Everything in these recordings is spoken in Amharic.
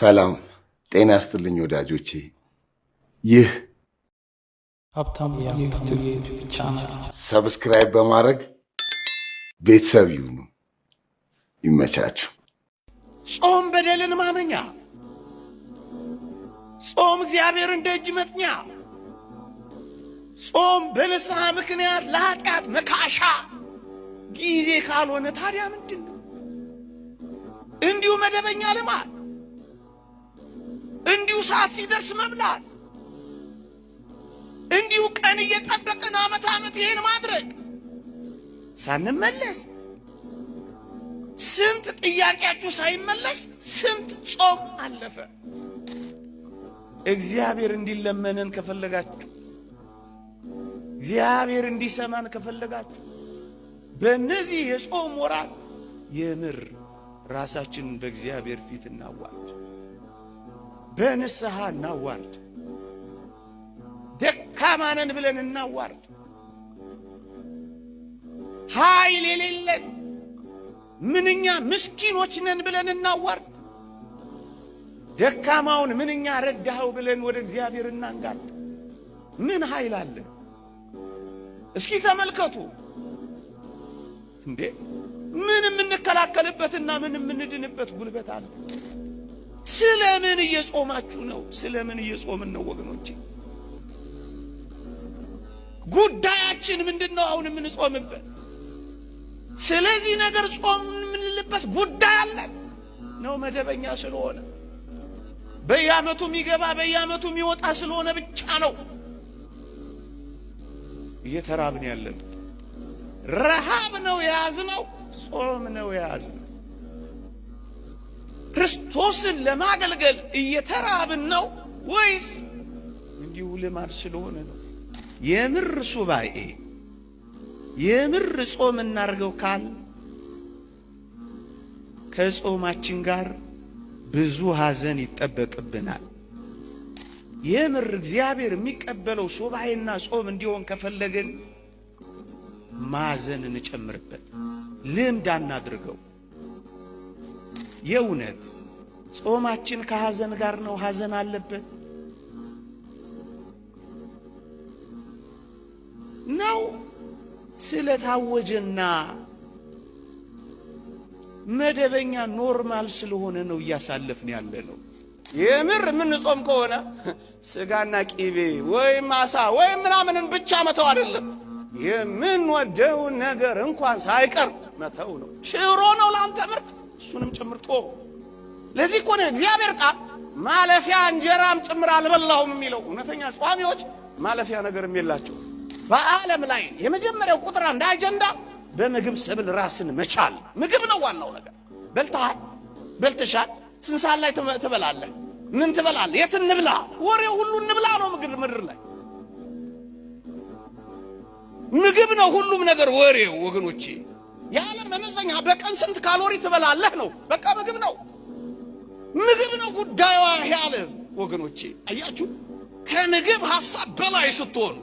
ሰላም ጤና ይስጥልኝ ወዳጆቼ። ይህ ሀብታሙ የዩቲዩብ ቻናል ሰብስክራይብ በማድረግ ቤተሰብ ይሁኑ። ይመቻችሁ። ጾም በደልን ማመኛ፣ ጾም እግዚአብሔርን ደጅ መጥኛ፣ ጾም በንስሐ ምክንያት ለኃጢአት መካሻ ጊዜ ካልሆነ ታዲያ ምንድን ነው? እንዲሁ መደበኛ ልማድ፣ እንዲሁ ሰዓት ሲደርስ መብላት፣ እንዲሁ ቀን እየጠበቅን ዓመት ይሄን ማድረግ ሳንመለስ ስንት ጥያቄያችሁ ሳይመለስ ስንት ጾም አለፈ። እግዚአብሔር እንዲለመነን ከፈለጋችሁ፣ እግዚአብሔር እንዲሰማን ከፈለጋችሁ በእነዚህ የጾም ወራት የምር ራሳችንን በእግዚአብሔር ፊት እናዋርድ፣ በንስሐ እናዋርድ፣ ደካማ ነን ብለን እናዋርድ። ኃይል የሌለን ምንኛ ምስኪኖች ነን ብለን እናዋርድ። ደካማውን ምንኛ ረዳኸው ብለን ወደ እግዚአብሔር እናንጋጥ። ምን ኃይል አለ? እስኪ ተመልከቱ እንዴ! ምን የምንከላከልበትና ምን የምንድንበት ጉልበት አለ? ስለምን እየጾማችሁ ነው? ስለምን እየጾምን ነው ወገኖቼ? ጉዳያችን ምንድነው? አሁን የምንጾምበት ስለዚህ ነገር ጾም የምንልበት ጉዳይ አለ ነው? መደበኛ ስለሆነ በየዓመቱ የሚገባ በየዓመቱ የሚወጣ ስለሆነ ብቻ ነው እየተራብን ያለን? ረሃብ ነው የያዝነው? ጾም ነው የያዝነው? ክርስቶስን ለማገልገል እየተራብን ነው ወይስ እንዲሁ ልማድ ስለሆነ ነው? የምር ሱባኤ የምር ጾም እናርገው ካል ከጾማችን ጋር ብዙ ሐዘን ይጠበቅብናል። የምር እግዚአብሔር የሚቀበለው ሱባኤና ጾም እንዲሆን ከፈለግን ማዘን እንጨምርበት፣ ልምድ አናድርገው። የእውነት ጾማችን ከሐዘን ጋር ነው? ሐዘን አለበት ነው? ስለታወጀና መደበኛ ኖርማል ስለሆነ ነው እያሳለፍን ያለ ነው። የምር ምን ጾም ከሆነ ስጋና ቂቤ ወይም አሳ ወይም ምናምንን ብቻ መተው አይደለም፣ የምንወደውን ነገር እንኳን ሳይቀር መተው ነው። ሽሮ ነው ለአንተ ምርጥ፣ እሱንም ጭምርቶ። ለዚህ እኮ ነው እግዚአብሔር ቃል ማለፊያ እንጀራም ጭምር አልበላሁም የሚለው። እውነተኛ ጿሚዎች ማለፊያ ነገርም የላቸው። በዓለም ላይ የመጀመሪያው ቁጥር አንድ አጀንዳ በምግብ ሰብል ራስን መቻል። ምግብ ነው ዋናው ነገር። በልተሃል፣ በልተሻል። ስንት ሰዓት ላይ ትበላለህ? ምን ትበላለህ? የት እንብላ? ወሬው ሁሉ እንብላ ነው። ምግብ ምድር ላይ ምግብ ነው ሁሉም ነገር ወሬው ወገኖቼ። የዓለም መመዘኛ በቀን ስንት ካሎሪ ትበላለህ ነው። በቃ ምግብ ነው፣ ምግብ ነው ጉዳዩ ያለ ወገኖቼ። አያችሁ፣ ከምግብ ሐሳብ በላይ ስትሆኑ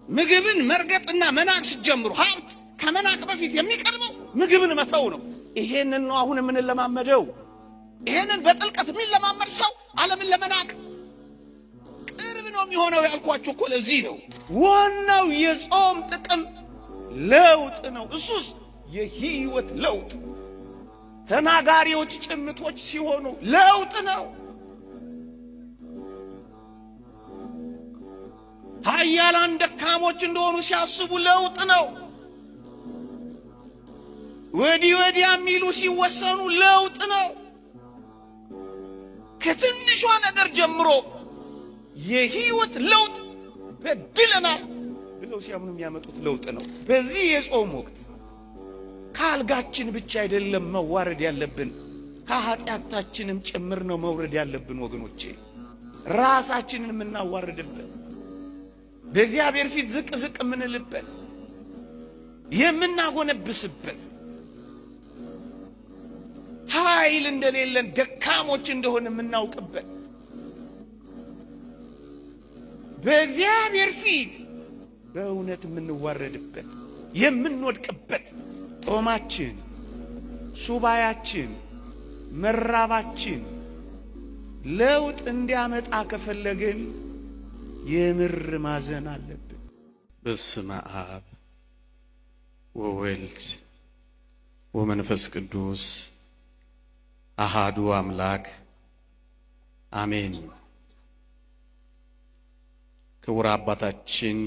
ምግብን መርገጥና መናቅ ስትጀምሩ ሀብት ከመናቅ በፊት የሚቀድመው ምግብን መተው ነው። ይሄንን ነው አሁን የምንለማመደው። ይሄንን በጥልቀት የሚለማመድ ሰው ዓለምን ለመናቅ ቅርብ ነው የሚሆነው። ያልኳችሁ እኮ ለዚህ ነው። ዋናው የጾም ጥቅም ለውጥ ነው። እሱስ የህይወት ለውጥ። ተናጋሪዎች ጭምቶች ሲሆኑ ለውጥ ነው። ኃያላን ደካሞች እንደሆኑ ሲያስቡ ለውጥ ነው። ወዲህ ወዲያ የሚሉ ሲወሰኑ ለውጥ ነው። ከትንሿ ነገር ጀምሮ የህይወት ለውጥ በድለናል ብለው ሲያምኑ የሚያመጡት ለውጥ ነው። በዚህ የጾም ወቅት ከአልጋችን ብቻ አይደለም መዋረድ ያለብን፣ ከኃጢአታችንም ጭምር ነው መውረድ ያለብን ወገኖቼ። ራሳችንን የምናዋርድበት፣ በእግዚአብሔር ፊት ዝቅ ዝቅ የምንልበት፣ የምናጎነብስበት፣ ኃይል እንደሌለን ደካሞች እንደሆነ የምናውቅበት፣ በእግዚአብሔር ፊት በእውነት የምንዋረድበት፣ የምንወድቅበት ጾማችን፣ ሱባያችን፣ መራባችን፣ ለውጥ እንዲያመጣ ከፈለግን የምር ማዘን አለብን። በስመ አብ ወወልድ ወመንፈስ ቅዱስ አሃዱ አምላክ አሜን። ክቡር አባታችን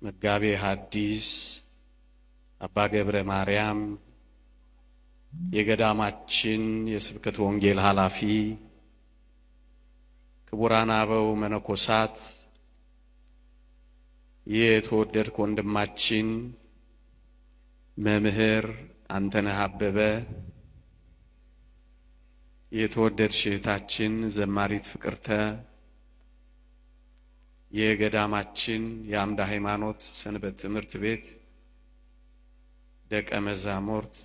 መጋቤ ሐዲስ አባ ገብረ ማርያም የገዳማችን የስብከተ ወንጌል ኃላፊ፣ ክቡራን አበው መነኮሳት፣ የተወደድክ ወንድማችን መምህር አንተነህ አበበ፣ የተወደድሽ እህታችን ዘማሪት ፍቅርተ፣ የገዳማችን የአምደ ሃይማኖት ሰንበት ትምህርት ቤት ደቀ መዛሙርት፣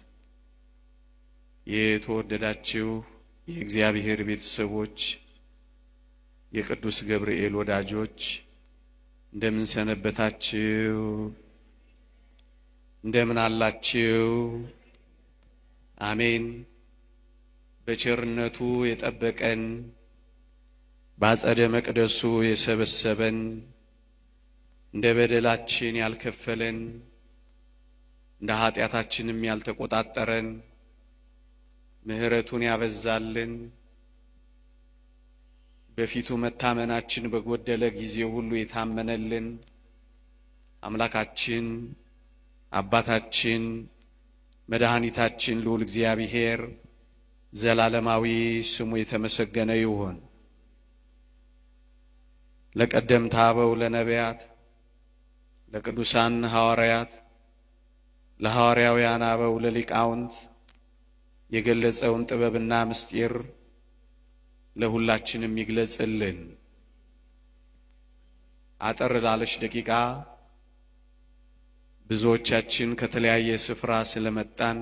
የተወደዳችሁ የእግዚአብሔር ቤተሰቦች፣ የቅዱስ ገብርኤል ወዳጆች እንደምን ሰነበታችሁ? እንደምን አላችሁ? አሜን። በቸርነቱ የጠበቀን በአጸደ መቅደሱ የሰበሰበን እንደ በደላችን ያልከፈለን እንደ ኃጢአታችንም ያልተቆጣጠረን ምሕረቱን ያበዛልን በፊቱ መታመናችን በጎደለ ጊዜ ሁሉ የታመነልን አምላካችን አባታችን መድኃኒታችን ልዑል እግዚአብሔር ዘላለማዊ ስሙ የተመሰገነ ይሁን። ለቀደምት አበው ለነቢያት፣ ለቅዱሳን ሐዋርያት፣ ለሐዋርያውያን አበው ለሊቃውንት የገለጸውን ጥበብና ምስጢር ለሁላችንም ይግለጽልን። አጠር ላለች ደቂቃ ብዙዎቻችን ከተለያየ ስፍራ ስለመጣን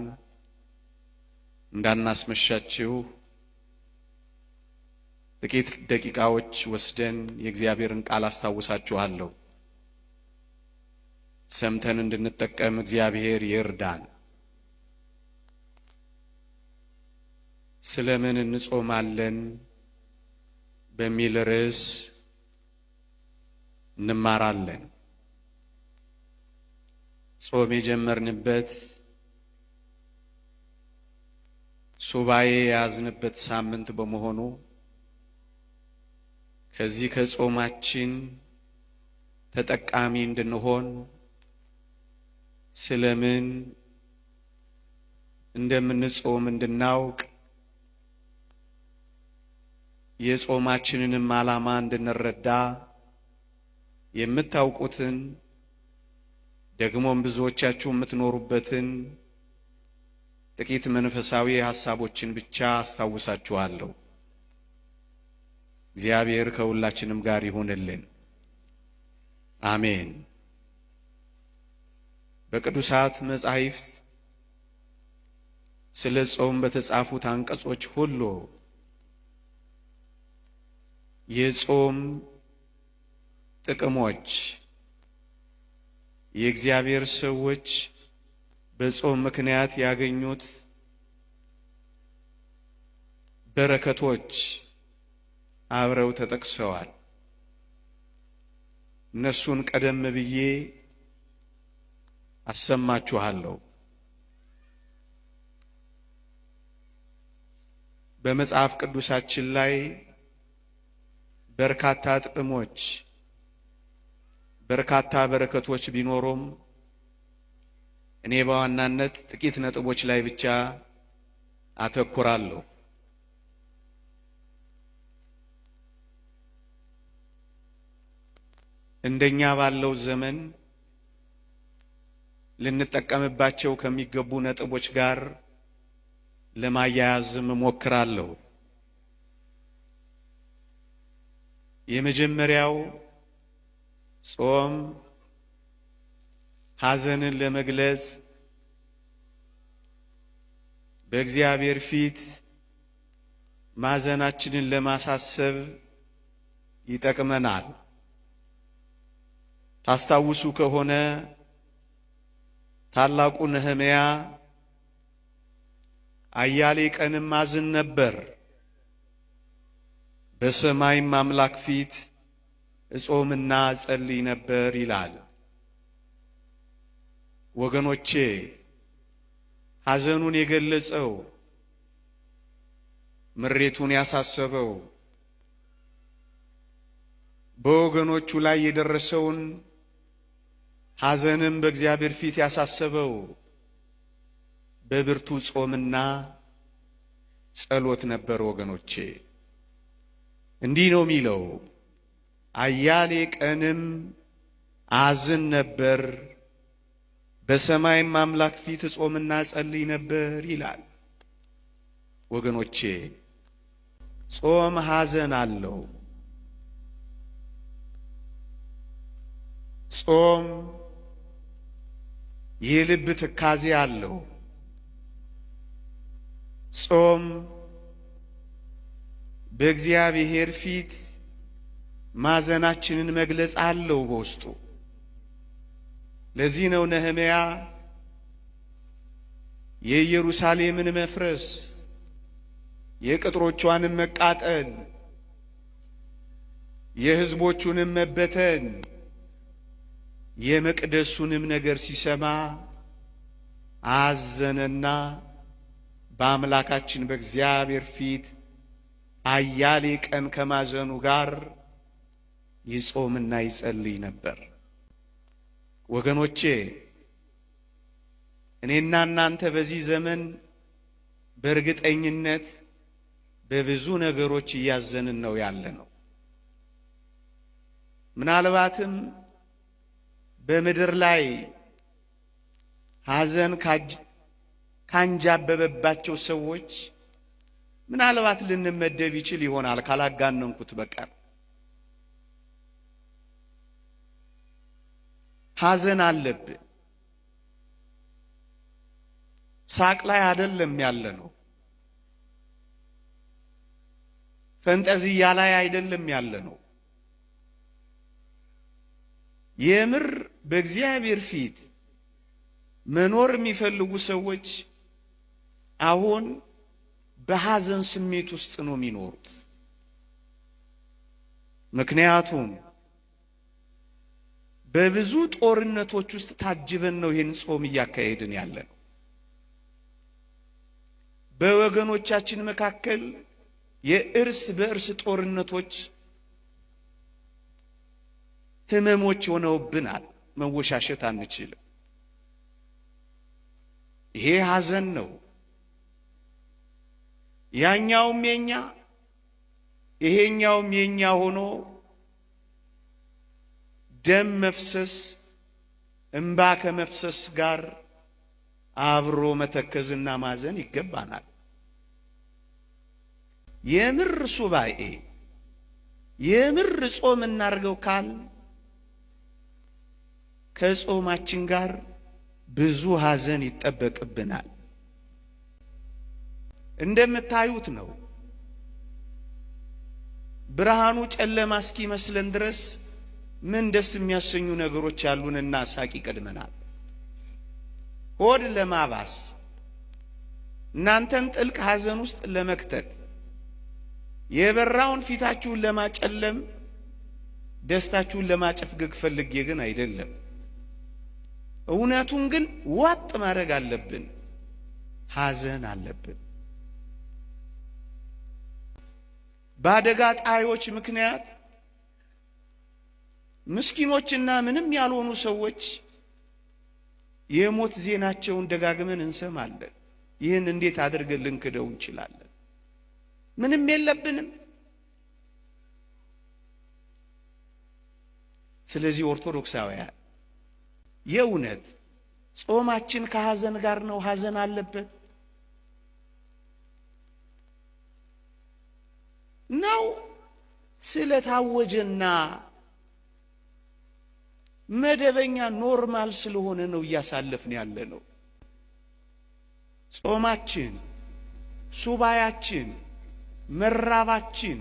እንዳናስመሻችሁ ጥቂት ደቂቃዎች ወስደን የእግዚአብሔርን ቃል አስታውሳችኋለሁ። ሰምተን እንድንጠቀም እግዚአብሔር ይርዳን። ስለምን እንጾማለን በሚል ርዕስ እንማራለን። ጾም የጀመርንበት ሱባኤ የያዝንበት ሳምንት በመሆኑ ከዚህ ከጾማችን ተጠቃሚ እንድንሆን ስለምን እንደምንጾም እንድናውቅ የጾማችንንም ዓላማ እንድንረዳ የምታውቁትን ደግሞም ብዙዎቻችሁ የምትኖሩበትን ጥቂት መንፈሳዊ ሐሳቦችን ብቻ አስታውሳችኋለሁ። እግዚአብሔር ከሁላችንም ጋር ይሁንልን። አሜን። በቅዱሳት መጻሕፍት ስለ ጾም በተጻፉት አንቀጾች ሁሉ የጾም ጥቅሞች፣ የእግዚአብሔር ሰዎች በጾም ምክንያት ያገኙት በረከቶች አብረው ተጠቅሰዋል። እነሱን ቀደም ብዬ አሰማችኋለሁ። በመጽሐፍ ቅዱሳችን ላይ በርካታ ጥቅሞች፣ በርካታ በረከቶች ቢኖሩም እኔ በዋናነት ጥቂት ነጥቦች ላይ ብቻ አተኩራለሁ። እንደኛ ባለው ዘመን ልንጠቀምባቸው ከሚገቡ ነጥቦች ጋር ለማያያዝም እሞክራለሁ። የመጀመሪያው ጾም ሐዘንን ለመግለጽ በእግዚአብሔር ፊት ማዘናችንን ለማሳሰብ ይጠቅመናል። ታስታውሱ ከሆነ ታላቁ ነህምያ አያሌ ቀንም አዝን ነበር፣ በሰማይም አምላክ ፊት እጾምና እጸልይ ነበር ይላል። ወገኖቼ ሐዘኑን የገለጸው ምሬቱን ያሳሰበው በወገኖቹ ላይ የደረሰውን ሐዘንም በእግዚአብሔር ፊት ያሳሰበው በብርቱ ጾምና ጸሎት ነበር። ወገኖቼ እንዲህ ነው የሚለው፣ አያሌ ቀንም አዝን ነበር፣ በሰማይም አምላክ ፊት ጾምና ጸልይ ነበር ይላል። ወገኖቼ ጾም ሐዘን አለው። ጾም የልብ ትካዜ አለው። ጾም በእግዚአብሔር ፊት ማዘናችንን መግለጽ አለው በውስጡ። ለዚህ ነው ነህምያ የኢየሩሳሌምን መፍረስ፣ የቅጥሮቿንም መቃጠል፣ የሕዝቦቹንም መበተን፣ የመቅደሱንም ነገር ሲሰማ አዘነና በአምላካችን በእግዚአብሔር ፊት አያሌ ቀን ከማዘኑ ጋር ይጾምና ይጸልይ ነበር። ወገኖቼ እኔና እናንተ በዚህ ዘመን በእርግጠኝነት በብዙ ነገሮች እያዘንን ነው ያለነው። ምናልባትም በምድር ላይ ሐዘን ካንጃበበባቸው ሰዎች ምናልባት ልንመደብ ይችል ይሆናል ካላጋነንኩት በቀር። ሐዘን አለብን። ሳቅ ላይ አይደለም ያለነው። ፈንጠዝያ ላይ አይደለም ያለነው። የምር በእግዚአብሔር ፊት መኖር የሚፈልጉ ሰዎች አሁን በሐዘን ስሜት ውስጥ ነው የሚኖሩት። ምክንያቱም በብዙ ጦርነቶች ውስጥ ታጅበን ነው ይህን ጾም እያካሄድን ያለነው። በወገኖቻችን መካከል የእርስ በእርስ ጦርነቶች ህመሞች ሆነውብናል። መወሻሸት አንችልም። ይሄ ሐዘን ነው። ያኛውም የኛ ይሄኛውም የኛ ሆኖ ደም መፍሰስ እንባ ከመፍሰስ ጋር አብሮ መተከዝና ማዘን ይገባናል። የምር ሱባኤ የምር ጾም እናርገው ካል ከጾማችን ጋር ብዙ ሐዘን ይጠበቅብናል። እንደምታዩት ነው። ብርሃኑ ጨለማ እስኪመስለን ድረስ ምን ደስ የሚያሰኙ ነገሮች ያሉንና ሳቅ ይቀድመናል። ሆድ ለማባስ እናንተን ጥልቅ ሐዘን ውስጥ ለመክተት የበራውን ፊታችሁን ለማጨለም ደስታችሁን ለማጨፍገግ ፈልጌ ግን አይደለም። እውነቱን ግን ዋጥ ማድረግ አለብን። ሐዘን አለብን። በአደጋ ጣዮች ምክንያት ምስኪኖችና ምንም ያልሆኑ ሰዎች የሞት ዜናቸውን ደጋግመን እንሰማለን። ይህን እንዴት አድርገን ልንክደው እንችላለን? ምንም የለብንም። ስለዚህ ኦርቶዶክሳውያን የእውነት ጾማችን ከሐዘን ጋር ነው? ሐዘን አለበት ነው? ስለታወጀና መደበኛ ኖርማል ስለሆነ ነው እያሳለፍን ያለ ነው? ጾማችን፣ ሱባያችን፣ መራባችን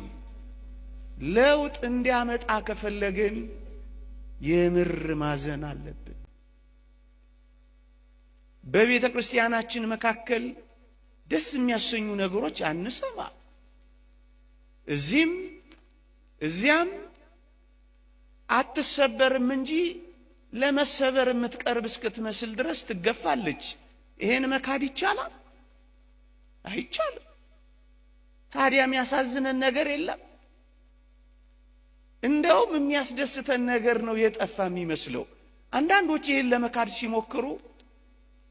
ለውጥ እንዲያመጣ ከፈለግን የምር ማዘን አለብን። በቤተ ክርስቲያናችን መካከል ደስ የሚያሰኙ ነገሮች አንሰማ። እዚህም እዚያም አትሰበርም እንጂ ለመሰበር የምትቀርብ እስክትመስል ድረስ ትገፋለች። ይሄን መካድ ይቻላል? አይቻልም። ታዲያ የሚያሳዝነን ነገር የለም? እንደውም የሚያስደስተን ነገር ነው የጠፋ የሚመስለው። አንዳንዶች ይሄን ለመካድ ሲሞክሩ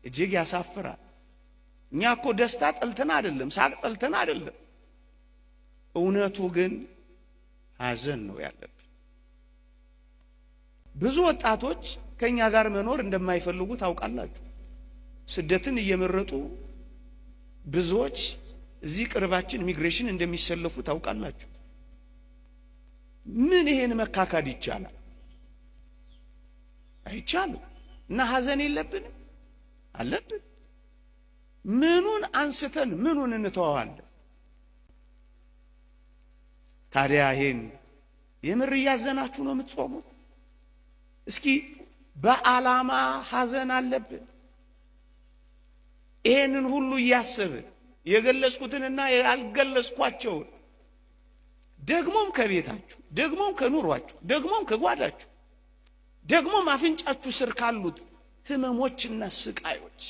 እጅግ ያሳፍራል። እኛ እኮ ደስታ ጠልተን አይደለም፣ ሳቅ ጠልተን አይደለም። እውነቱ ግን ሐዘን ነው ያለብን። ብዙ ወጣቶች ከኛ ጋር መኖር እንደማይፈልጉ ታውቃላችሁ። ስደትን እየመረጡ ብዙዎች እዚህ ቅርባችን ኢሚግሬሽን እንደሚሰለፉ ታውቃላችሁ። ምን ይሄን መካካድ ይቻላል? አይቻልም። እና ሐዘን የለብንም? አለብን። ምኑን አንስተን ምኑን እንተዋዋለን? ታዲያ ይሄን የምር እያዘናችሁ ነው የምትጾሙት? እስኪ በዓላማ ሐዘን አለብን። ይሄንን ሁሉ እያሰብን የገለጽኩትንና ያልገለጽኳቸውን ደግሞም ከቤታችሁ ደግሞም ከኑሯችሁ ደግሞም ከጓዳችሁ ደግሞም አፍንጫችሁ ስር ካሉት ህመሞችና ስቃዮች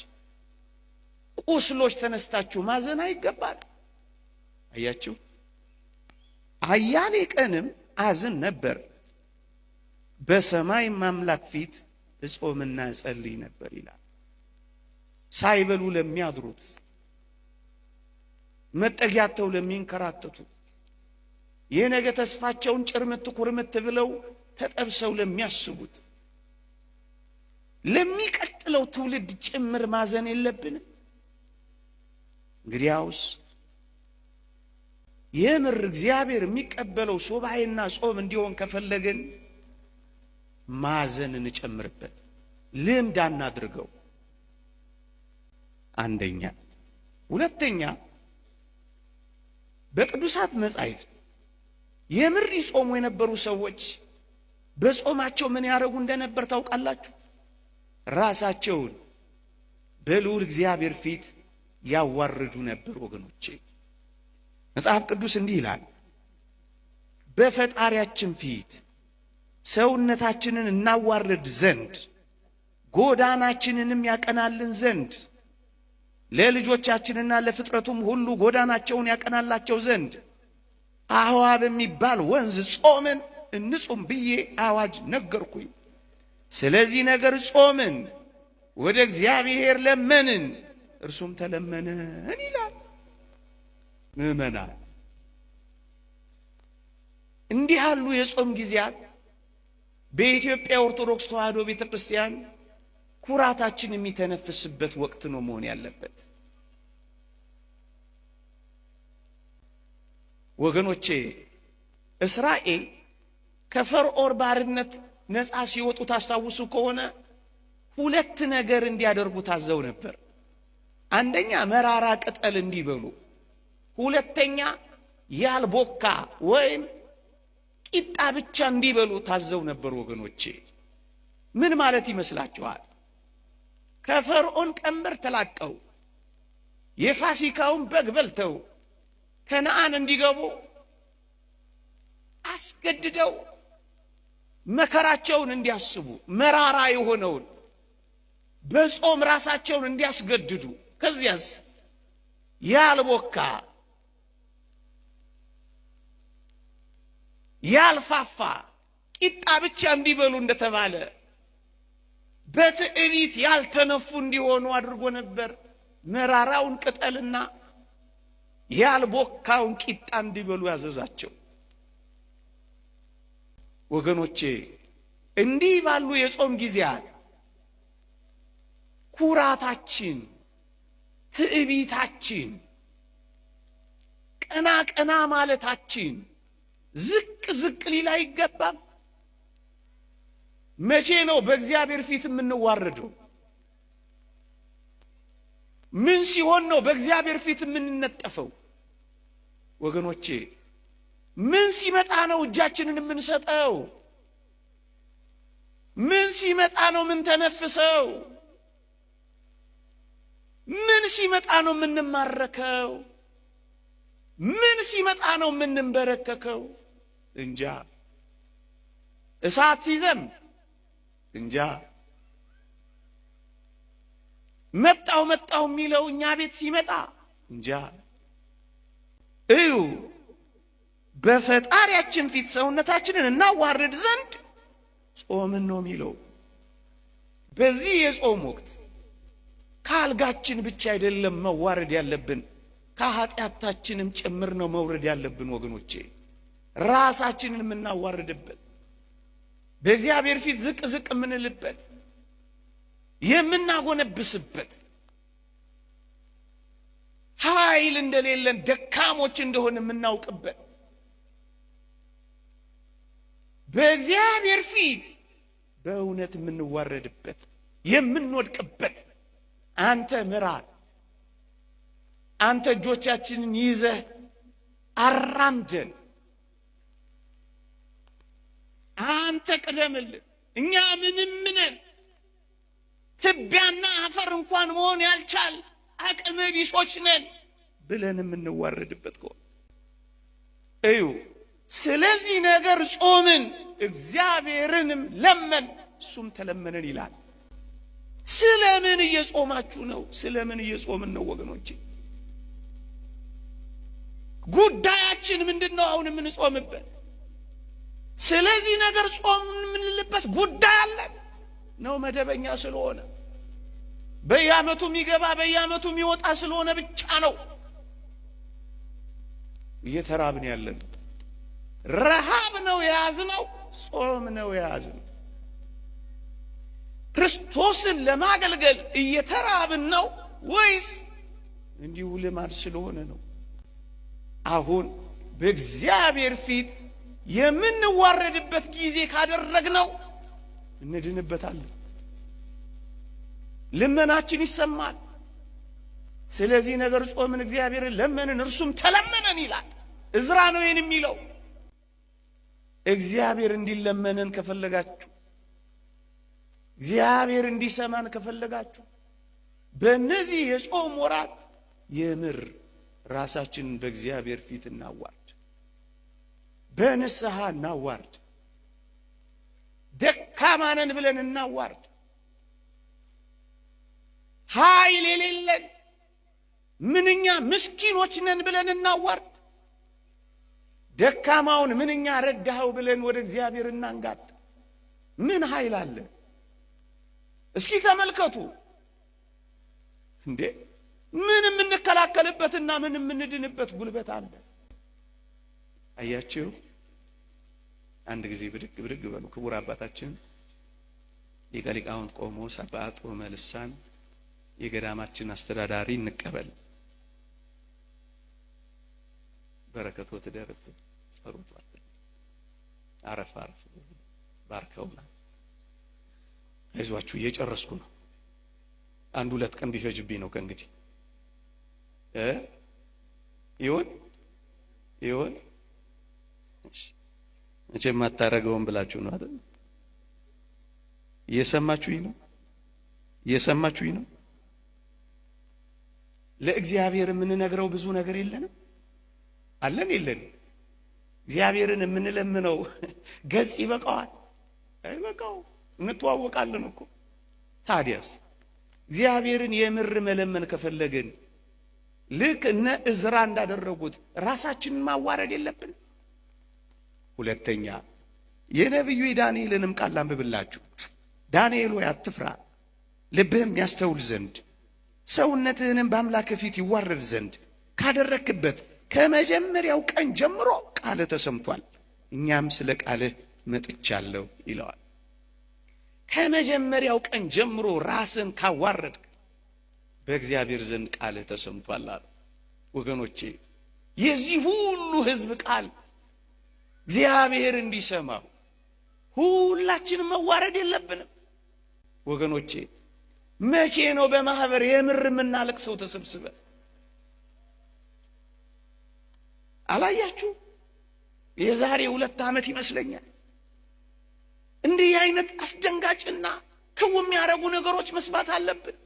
ቁስሎች ተነስታችሁ ማዘን አይገባል? አያችሁ፣ አያሌ ቀንም አዝን ነበር፣ በሰማይ አምላክ ፊት እጾምና እጸልይ ነበር ይላል። ሳይበሉ ለሚያድሩት፣ መጠጊያተው ለሚንከራተቱት፣ የነገ ተስፋቸውን ጭርምት ኩርምት ብለው ተጠብሰው ለሚያስቡት፣ ለሚቀጥለው ትውልድ ጭምር ማዘን የለብንም? እንግዲያውስ የምር እግዚአብሔር የሚቀበለው ሱባኤና ጾም እንዲሆን ከፈለግን ማዘን እንጨምርበት፣ ልምድ አናድርገው። አንደኛ። ሁለተኛ፣ በቅዱሳት መጻሕፍት የምር ይጾሙ የነበሩ ሰዎች በጾማቸው ምን ያደርጉ እንደነበር ታውቃላችሁ? ራሳቸውን በልዑል እግዚአብሔር ፊት ያዋርዱ ነበር። ወገኖቼ መጽሐፍ ቅዱስ እንዲህ ይላል፣ በፈጣሪያችን ፊት ሰውነታችንን እናዋርድ ዘንድ ጎዳናችንንም ያቀናልን ዘንድ ለልጆቻችንና ለፍጥረቱም ሁሉ ጎዳናቸውን ያቀናላቸው ዘንድ አህዋ በሚባል ወንዝ ጾምን እንጹም ብዬ አዋጅ ነገርኩኝ። ስለዚህ ነገር ጾምን፣ ወደ እግዚአብሔር ለመንን፣ እርሱም ተለመነን ይላል። ምዕመናን፣ እንዲህ ያሉ የጾም ጊዜያት በኢትዮጵያ ኦርቶዶክስ ተዋሕዶ ቤተክርስቲያን ኩራታችን የሚተነፍስበት ወቅት ነው መሆን ያለበት። ወገኖቼ፣ እስራኤል ከፈርዖን ባርነት ነፃ ሲወጡ ታስታውሱ ከሆነ ሁለት ነገር እንዲያደርጉ ታዘው ነበር። አንደኛ መራራ ቅጠል እንዲበሉ፣ ሁለተኛ ያልቦካ ወይም ቂጣ ብቻ እንዲበሉ ታዘው ነበር። ወገኖቼ፣ ምን ማለት ይመስላችኋል? ከፈርዖን ቀንበር ተላቀው የፋሲካውን በግ በልተው ከነዓን እንዲገቡ አስገድደው መከራቸውን እንዲያስቡ መራራ የሆነውን በጾም ራሳቸውን እንዲያስገድዱ፣ ከዚያስ ያልቦካ ያልፋፋ ቂጣ ብቻ እንዲበሉ እንደተባለ በትዕቢት ያልተነፉ እንዲሆኑ አድርጎ ነበር። መራራውን ቅጠልና ያልቦካውን ቂጣ እንዲበሉ ያዘዛቸው። ወገኖቼ፣ እንዲህ ባሉ የጾም ጊዜያት ኩራታችን፣ ትዕቢታችን፣ ቀና ቀና ማለታችን ዝቅ ዝቅ ሊል አይገባም። መቼ ነው በእግዚአብሔር ፊት የምንዋረደው? ምን ሲሆን ነው በእግዚአብሔር ፊት የምንነጠፈው? ወገኖቼ፣ ምን ሲመጣ ነው እጃችንን የምንሰጠው? ምን ሲመጣ ነው የምንተነፍሰው? ምን ሲመጣ ነው የምንማረከው? ምን ሲመጣ ነው የምንበረከከው? እንጃ። እሳት ሲዘንብ እንጃ። መጣው የሚለው እኛ ቤት ሲመጣ እንጃ። እዩ በፈጣሪያችን ፊት ሰውነታችንን እናዋርድ ዘንድ ጾምን ነው የሚለው። በዚህ የጾም ወቅት ከአልጋችን ብቻ አይደለም መዋረድ ያለብን፣ ከኃጢአታችንም ጭምር ነው መውረድ ያለብን ወገኖቼ። ራሳችንን የምናዋርድበት፣ በእግዚአብሔር ፊት ዝቅ ዝቅ የምንልበት፣ የምናጎነብስበት፣ ኃይል እንደሌለን ደካሞች እንደሆነ የምናውቅበት፣ በእግዚአብሔር ፊት በእውነት የምንዋረድበት፣ የምንወድቅበት። አንተ ምራን፣ አንተ እጆቻችንን ይዘህ አራምደን፣ አንተ ቅደምልን፣ እኛ ምንም ነን፣ ትቢያና አፈር እንኳን መሆን ያልቻል አቅመ ቢሶች ነን ብለን የምንዋረድበት ከሆነ እዩ። ስለዚህ ነገር ጾምን፣ እግዚአብሔርንም ለመን፣ እሱም ተለመነን ይላል። ስለምን እየጾማችሁ ነው? ስለምን እየጾምን ነው ወገኖቼ? ጉዳያችን ምንድነው? አሁን የምንጾምበት ስለዚህ ነገር ጾም የምንልበት ጉዳይ አለን ነው? መደበኛ ስለሆነ በየዓመቱ የሚገባ በየዓመቱ የሚወጣ ስለሆነ ብቻ ነው እየተራብን ያለን? ረሃብ ነው የያዝነው? ጾም ነው የያዝነው? ክርስቶስን ለማገልገል እየተራብን ነው ወይስ እንዲሁ ልማድ ስለሆነ ነው? አሁን በእግዚአብሔር ፊት የምንዋረድበት ጊዜ ካደረግነው እንድንበታለን፣ ልመናችን ይሰማል። ስለዚህ ነገር ጾምን፣ እግዚአብሔርን ለመንን፣ እርሱም ተለመነን ይላል። እዝራ ነው ይህን የሚለው። እግዚአብሔር እንዲለመነን ከፈለጋችሁ፣ እግዚአብሔር እንዲሰማን ከፈለጋችሁ በእነዚህ የጾም ወራት የምር ራሳችንን በእግዚአብሔር ፊት እናዋርድ፣ በንስሐ እናዋርድ፣ ደካማ ነን ብለን እናዋርድ፣ ኃይል የሌለን ምንኛ ምስኪኖች ነን ብለን እናዋርድ፣ ደካማውን ምንኛ ረዳኸው ብለን ወደ እግዚአብሔር እናንጋጥ። ምን ኃይል አለ? እስኪ ተመልከቱ እንዴ! ምን የምንከላከልበትና ምን የምንድንበት ጉልበት አለ? አያችሁ፣ አንድ ጊዜ ብድግ በሉ። ክቡር አባታችን ሊቀ ሊቃውንት ቆሞስ አባ ጦመ ልሳን የገዳማችን አስተዳዳሪ እንቀበል። በረከቶ ትደርብ ጸሎት አረፍ ባርከውና አይዟችሁ እየጨረስኩ ነው። አንድ ሁለት ቀን ቢፈጅብኝ ነው ከእንግዲህ ይሁን መቼም አታረገውም ብላችሁ ነው አይደል? እየሰማችሁኝ ነው። ለእግዚአብሔር የምንነግረው ብዙ ነገር የለንም? አለን የለንም? እግዚአብሔርን የምንለምነው ገጽ ይበቃዋል? አይበቃው። እንተዋወቃለን እኮ። ታዲያስ እግዚአብሔርን የምር መለመን ከፈለግን ልክ እነ እዝራ እንዳደረጉት ራሳችንን ማዋረድ የለብን? ሁለተኛ የነቢዩ ዳንኤልንም ቃል አንብብላችሁ። ዳንኤል ሆይ አትፍራ፣ ልብህም ያስተውል ዘንድ ሰውነትህንም በአምላክ ፊት ይዋረድ ዘንድ ካደረክበት ከመጀመሪያው ቀን ጀምሮ ቃልህ ተሰምቷል፣ እኛም ስለ ቃልህ መጥቻለሁ ይለዋል። ከመጀመሪያው ቀን ጀምሮ ራስን ካዋረድክ በእግዚአብሔር ዘንድ ቃልህ ተሰምቷል አለ። ወገኖቼ የዚህ ሁሉ ሕዝብ ቃል እግዚአብሔር እንዲሰማው ሁላችንም መዋረድ የለብንም ወገኖቼ። መቼ ነው በማህበር የምር የምናለቅሰው ተሰብስበን? አላያችሁ? የዛሬ 2 ዓመት ይመስለኛል እንዲህ አይነት አስደንጋጭና ክው የሚያረጉ ነገሮች መስማት አለብን።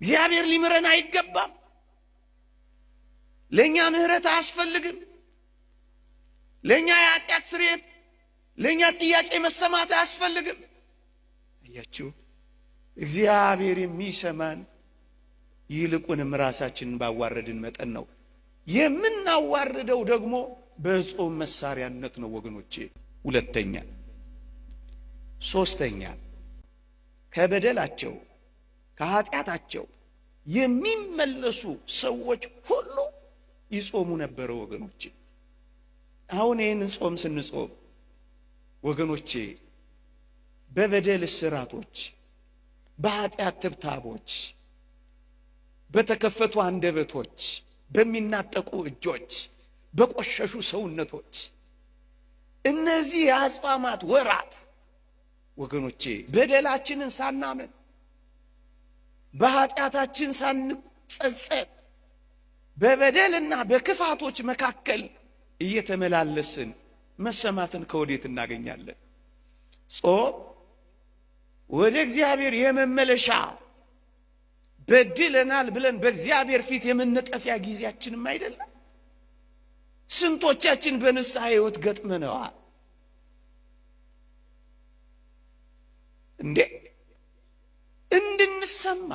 እግዚአብሔር ሊምረን አይገባም? ለኛ ምህረት አያስፈልግም? ለኛ የኃጢአት ስርየት፣ ለኛ ጥያቄ መሰማት አያስፈልግም። አያችሁ፣ እግዚአብሔር የሚሰማን ይልቁንም ራሳችንን ባዋረድን መጠን ነው። የምናዋርደው ደግሞ በጾም መሳሪያነት ነው ወገኖቼ። ሁለተኛ፣ ሶስተኛ ከበደላቸው ከኃጢአታቸው የሚመለሱ ሰዎች ሁሉ ይጾሙ ነበር ወገኖቼ። አሁን ይህንን ጾም ስንጾም ወገኖቼ በበደል እስራቶች፣ በኃጢአት ትብታቦች፣ በተከፈቱ አንደበቶች፣ በሚናጠቁ እጆች፣ በቆሸሹ ሰውነቶች እነዚህ የአጽዋማት ወራት ወገኖቼ በደላችንን ሳናምን በኃጢአታችን ሳንጸጸት በበደልና በክፋቶች መካከል እየተመላለስን መሰማትን ከወዴት እናገኛለን? ጾም ወደ እግዚአብሔር የመመለሻ በድለናል ብለን በእግዚአብሔር ፊት የምንጠፊያ ጊዜያችንም አይደለም። ስንቶቻችን በንስሐ ሕይወት ገጥመነዋል እንዴ? እንድንሰማ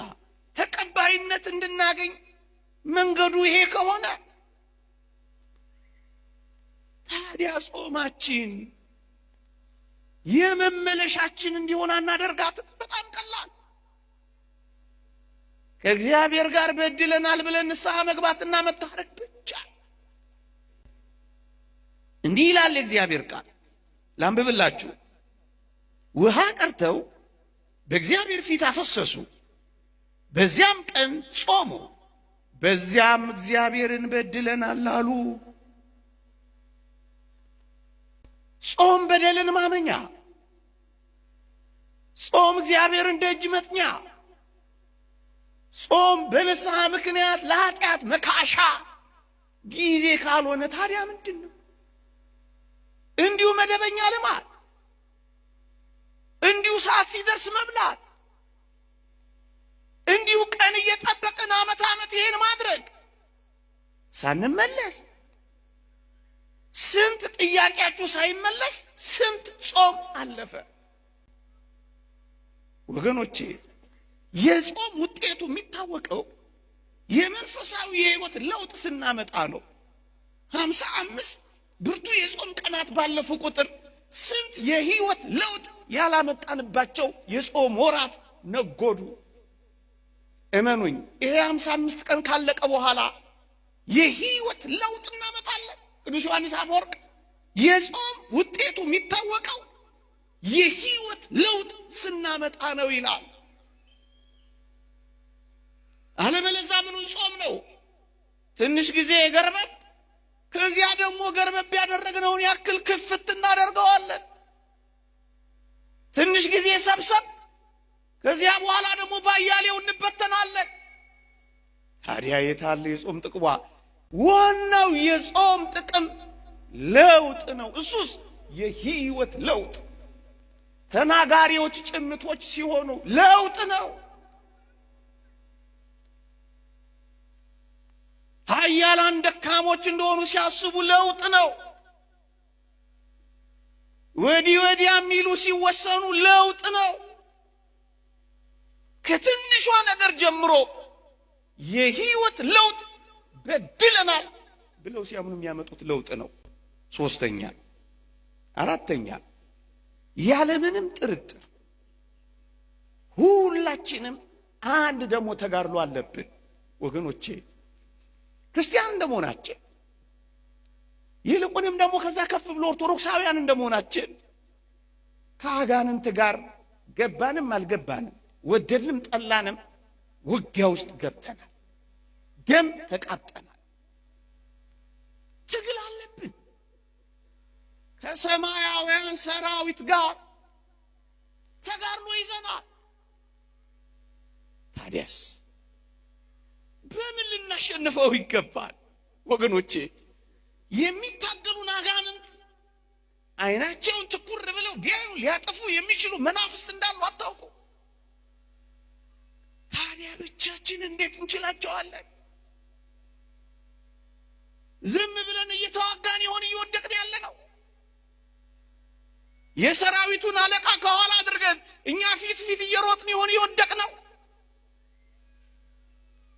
ተቀባይነት እንድናገኝ መንገዱ ይሄ ከሆነ ታዲያ ጾማችን የመመለሻችን እንዲሆን አናደርጋት? በጣም ቀላል። ከእግዚአብሔር ጋር በድለናል ብለን ንስሐ መግባትና መታረቅ ብቻ። እንዲህ ይላል የእግዚአብሔር ቃል፣ ላንብብላችሁ። ውሃ ቀርተው በእግዚአብሔር ፊት አፈሰሱ፣ በዚያም ቀን ጾሙ፣ በዚያም እግዚአብሔርን በድለናል አሉ። ጾም በደልን ማመኛ፣ ጾም እግዚአብሔርን ደጅ መጥኛ፣ ጾም በንስሐ ምክንያት ለኃጢአት መካሻ ጊዜ ካልሆነ ታዲያ ምንድን ነው? እንዲሁ መደበኛ ልማድ፣ እንዲሁ ሰዓት ሲደርስ መብላት፣ እንዲሁ ቀን እየጠበቅን ዓመት ዓመት ይሄን ማድረግ ሳንመለስ ስንት ጥያቄያችሁ ሳይመለስ ስንት ጾም አለፈ ወገኖቼ። የጾም ውጤቱ የሚታወቀው የመንፈሳዊ የህይወት ለውጥ ስናመጣ ነው። 55 ብርቱ የጾም ቀናት ባለፉ ቁጥር ስንት የህይወት ለውጥ ያላመጣንባቸው የጾም ወራት ነጎዱ። እመኑኝ፣ ይሄ 55 ቀን ካለቀ በኋላ የህይወት ለውጥ እናመጣለን። ቅዱስ ዮሐንስ አፈወርቅ የጾም ውጤቱ የሚታወቀው የህይወት ለውጥ ስናመጣ ነው ይላል። አለበለዛ ምኑን ጾም ነው? ትንሽ ጊዜ ገርበብ፣ ከዚያ ደግሞ ገርበብ ያደረግነውን ያክል ክፍት እናደርገዋለን። ትንሽ ጊዜ ሰብሰብ፣ ከዚያ በኋላ ደግሞ ባያሌው እንበተናለን። ታዲያ የታለ የጾም ጥቅሟ? ዋናው የጾም ጥቅም ለውጥ ነው። እሱስ የህይወት ለውጥ። ተናጋሪዎች ጭምቶች ሲሆኑ ለውጥ ነው። ኃያላን ደካሞች እንደሆኑ ሲያስቡ ለውጥ ነው። ወዲህ ወዲያ የሚሉ ሲወሰኑ ለውጥ ነው። ከትንሿ ነገር ጀምሮ የህይወት ለውጥ በድለናል ብለው ሲያምኑ የሚያመጡት ለውጥ ነው። ሶስተኛ፣ አራተኛ፣ ያለምንም ጥርጥር ሁላችንም አንድ ደግሞ ተጋድሎ አለብን ወገኖቼ። ክርስቲያን እንደመሆናችን ይልቁንም ደግሞ ከዛ ከፍ ብሎ ኦርቶዶክሳውያን እንደመሆናችን ከአጋንንት ጋር ገባንም አልገባንም ወደድንም ጠላንም ውጊያ ውስጥ ገብተናል። ደም ተቃጠናል። ትግል አለብን ከሰማያውያን ሰራዊት ጋር ተጋድሎ ይዘናል። ታዲያስ በምን ልናሸንፈው ይገባል ወገኖቼ? የሚታገሉን አጋንንት አይናቸውን ትኩር ብለው ቢያዩ ሊያጠፉ የሚችሉ መናፍስት እንዳሉ አታውቁ? ታዲያ ብቻችን እንዴት እንችላቸዋለን? ዝም ብለን እየተዋጋን ይሆን እየወደቅን ያለ ነው? የሰራዊቱን አለቃ ከኋላ አድርገን እኛ ፊት እየሮጥን ይሆን የወደቅነው?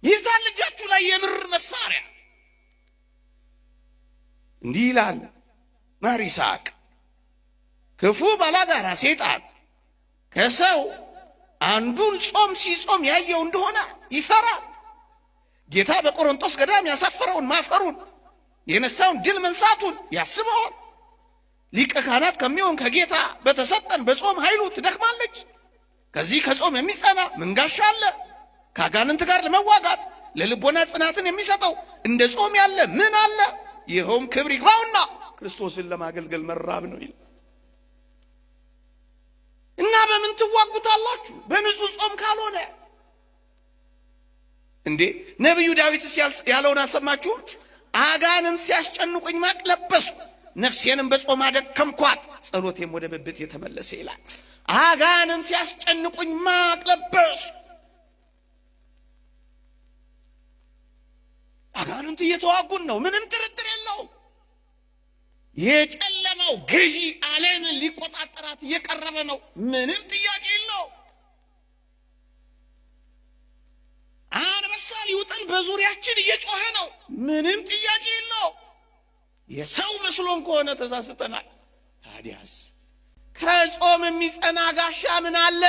ይዛል እጃችሁ ላይ የምር መሳሪያ። እንዲህ ይላል መሐሪ ይስሐቅ፣ ክፉ ባላጋራ ሰይጣን ከሰው አንዱን ጾም ሲጾም ያየው እንደሆነ ይፈራል። ጌታ በቆሮንቶስ ገዳም ያሳፈረውን ማፈሩን የነሳውን ድል መንሳቱን ያስበዋል። ሊቀ ካህናት ከሚሆን ከጌታ በተሰጠን በጾም ኃይሉ ትደክማለች። ከዚህ ከጾም የሚጸና ምንጋሻ አለ። ከአጋንንት ጋር ለመዋጋት ለልቦና ጽናትን የሚሰጠው እንደ ጾም ያለ ምን አለ? ይኸውም ክብር ይግባውና ክርስቶስን ለማገልገል መራብ ነው ይላል። እና በምን ትዋጉታላችሁ? በንጹህ ጾም ካልሆነ እንዴ? ነቢዩ ዳዊትስ ያለውን አልሰማችሁም? አጋንንት ሲያስጨንቁኝ ማቅ ለበስኩ፣ ነፍሴንም በጾም አደከምኳት፣ ጸሎቴም ወደ ብብት የተመለሰ ይላል። አጋንንት ሲያስጨንቁኝ ማቅ ለበስኩ። አጋንንት እየተዋጉን ነው፣ ምንም ጥርጥር የለውም። የጨለማው ገዢ ዓለምን ሊቆጣጠራት እየቀረበ ነው፣ ምንም ጥያቄ የለውም። አንበሳ ሊውጠን በዙሪያችን እየጮኸ ነው፣ ምንም ጥያቄ የለውም። የሰው መስሎን ከሆነ ተሳስተናል። ታዲያስ ከጾም የሚጸና ጋሻ ምን አለ?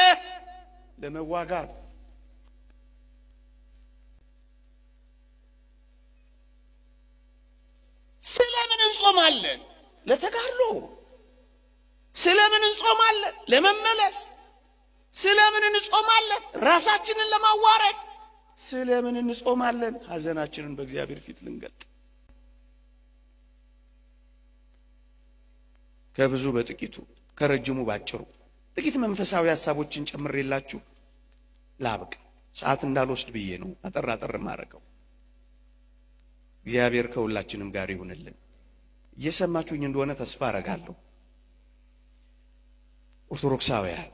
ለመዋጋት ስለምን እንጾማለን? ለተጋድሎ። ስለምን እንጾማለን? ለመመለስ። ስለምን እንጾማለን? ራሳችንን ለማዋረድ። ስለምን እንጾማለን? ሐዘናችንን በእግዚአብሔር ፊት ልንገልጥ። ከብዙ በጥቂቱ ከረጅሙ ባጭሩ ጥቂት መንፈሳዊ ሐሳቦችን ጨምሬላችሁ ላብቅ። ሰዓት እንዳልወስድ ብዬ ነው አጠር ማረገው። እግዚአብሔር ከሁላችንም ጋር ይሁንልን። እየሰማችሁኝ እንደሆነ ተስፋ አረጋለሁ። ኦርቶዶክሳውያን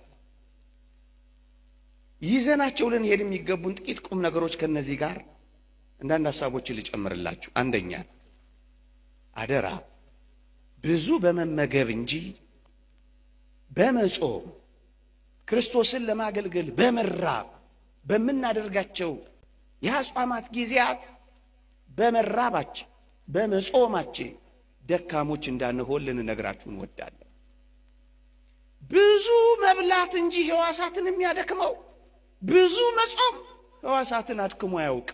ይዘናቸው ልንሄድ የሚገቡን ጥቂት ቁም ነገሮች ከነዚህ ጋር አንዳንድ ሐሳቦችን ልጨምርላችሁ። አንደኛ፣ አደራ ብዙ በመመገብ እንጂ በመጾም ክርስቶስን ለማገልገል በመራብ በምናደርጋቸው የአጽዋማት ጊዜያት በመራባችን በመጾማችን ደካሞች እንዳንሆን ልንነግራችሁ እንወዳለን። ብዙ መብላት እንጂ ሕዋሳትን የሚያደክመው ብዙ መጾም ሕዋሳትን አድክሞ አያውቅ።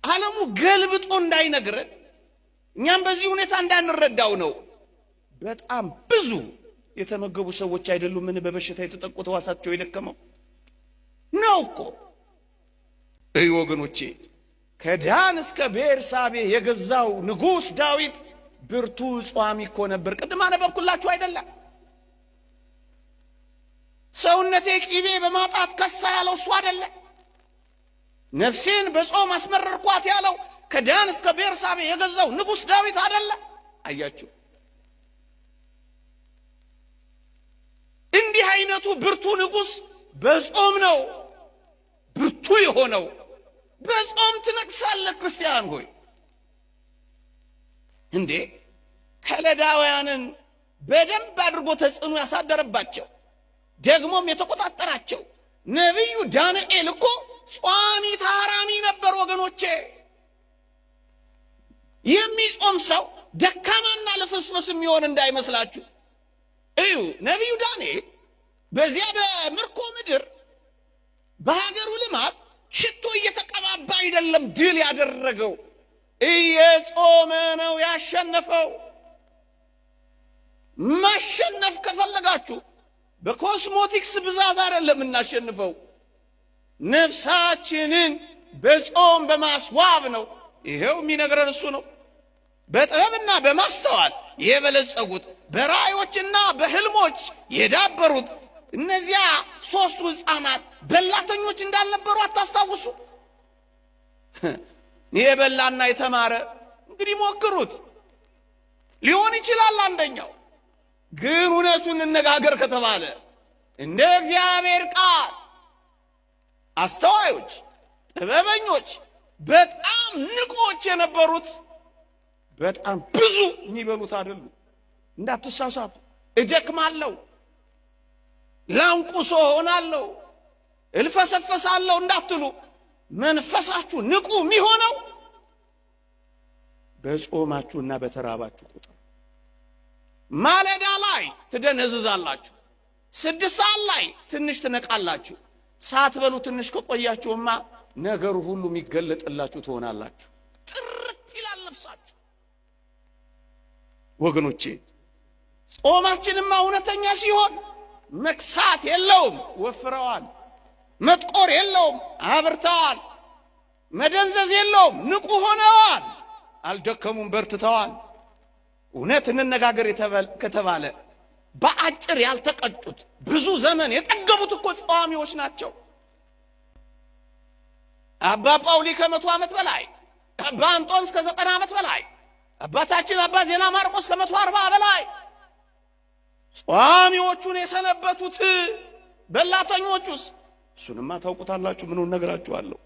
ዓለሙ ገልብጦ እንዳይነግረን እኛም በዚህ ሁኔታ እንዳንረዳው ነው። በጣም ብዙ የተመገቡ ሰዎች አይደሉም ምን በበሽታ የተጠቁት ሕዋሳቸው የደከመው ነው እኮ። እይ ወገኖቼ፣ ከዳን እስከ ቤርሳቤ የገዛው ንጉሥ ዳዊት ብርቱ ጿሚ እኮ ነበር። ቅድም አነበብኩላችሁ አይደለም? ሰውነቴ ቅቤ በማጣት ከሳ ያለው እሱ አይደለም? ነፍሴን በጾም አስመረርኳት ያለው ከዳን እስከ ቤርሳቤ የገዛው ንጉሥ ዳዊት አይደለም? አያችሁ፣ እንዲህ አይነቱ ብርቱ ንጉሥ በጾም ነው ብርቱ የሆነው። በጾም ትነግሳለህ ክርስቲያን ሆይ። እንዴ ከለዳውያንን በደንብ አድርጎ ተጽዕኖ ያሳደረባቸው ደግሞም የተቆጣጠራቸው ነቢዩ ዳንኤል እኮ ጿሚ ታራሚ ነበር ወገኖቼ። የሚጾም ሰው ደካማና ለፍስፍስ የሚሆን እንዳይመስላችሁ። እዩ፣ ነቢዩ ዳንኤል በዚያ በምርኮ ምድር በሀገሩ ልማድ ሽቶ እየተቀባባ አይደለም ድል ያደረገው፣ እየጾመ ነው ያሸነፈው። ማሸነፍ ከፈለጋችሁ በኮስሞቲክስ ብዛት አይደለም እናሸንፈው፣ ነፍሳችንን በጾም በማስዋብ ነው። ይሄው የሚነግረን እሱ ነው። በጥበብና በማስተዋል የበለጸጉት በራእዮችና በህልሞች የዳበሩት እነዚያ ሶስቱ ሕፃናት በላተኞች እንዳልነበሩ አታስታውሱ? የበላና የተማረ እንግዲህ ሞክሩት፣ ሊሆን ይችላል አንደኛው። ግን እውነቱን እንነጋገር ከተባለ እንደ እግዚአብሔር ቃል አስተዋዮች፣ ጥበበኞች፣ በጣም ንቆች የነበሩት በጣም ብዙ የሚበሉት አይደሉ። እንዳትሳሳቱ። እደክማለሁ፣ ላንቁሶ ሆናለሁ፣ እልፈሰፈሳለሁ እንዳትሉ መንፈሳችሁ ንቁ የሚሆነው በጾማችሁና በተራባችሁ ቁጥር። ማለዳ ላይ ትደነዝዛላችሁ፣ 6 ሰዓት ላይ ትንሽ ትነቃላችሁ። ሳትበሉ ትንሽ ከቆያችሁማ ነገሩ ሁሉ የሚገለጥላችሁ ትሆናላችሁ። ጥርት ይላል ነፍሳችሁ። ወገኖቼ ጾማችንማ እውነተኛ ሲሆን መክሳት የለውም፣ ወፍረዋል። መጥቆር የለውም፣ አብርተዋል። መደንዘዝ የለውም፣ ንቁ ሆነዋል። አልደከሙም፣ በርትተዋል። እውነት እንነጋገር ከተባለ በአጭር ያልተቀጡት ብዙ ዘመን የጠገቡት እኮ ጾሚዎች ናቸው። አባ ጳውሊ ከ100 ዓመት በላይ፣ አባ አንጦንስ ከ90 ዓመት በላይ፣ አባታችን አባ ዜና ማርቆስ ከ140 በላይ ጾሚዎቹን የሰነበቱት በላተኞቹስ እሱንማ ታውቁታላችሁ። ምኑን ነግራችኋለሁ።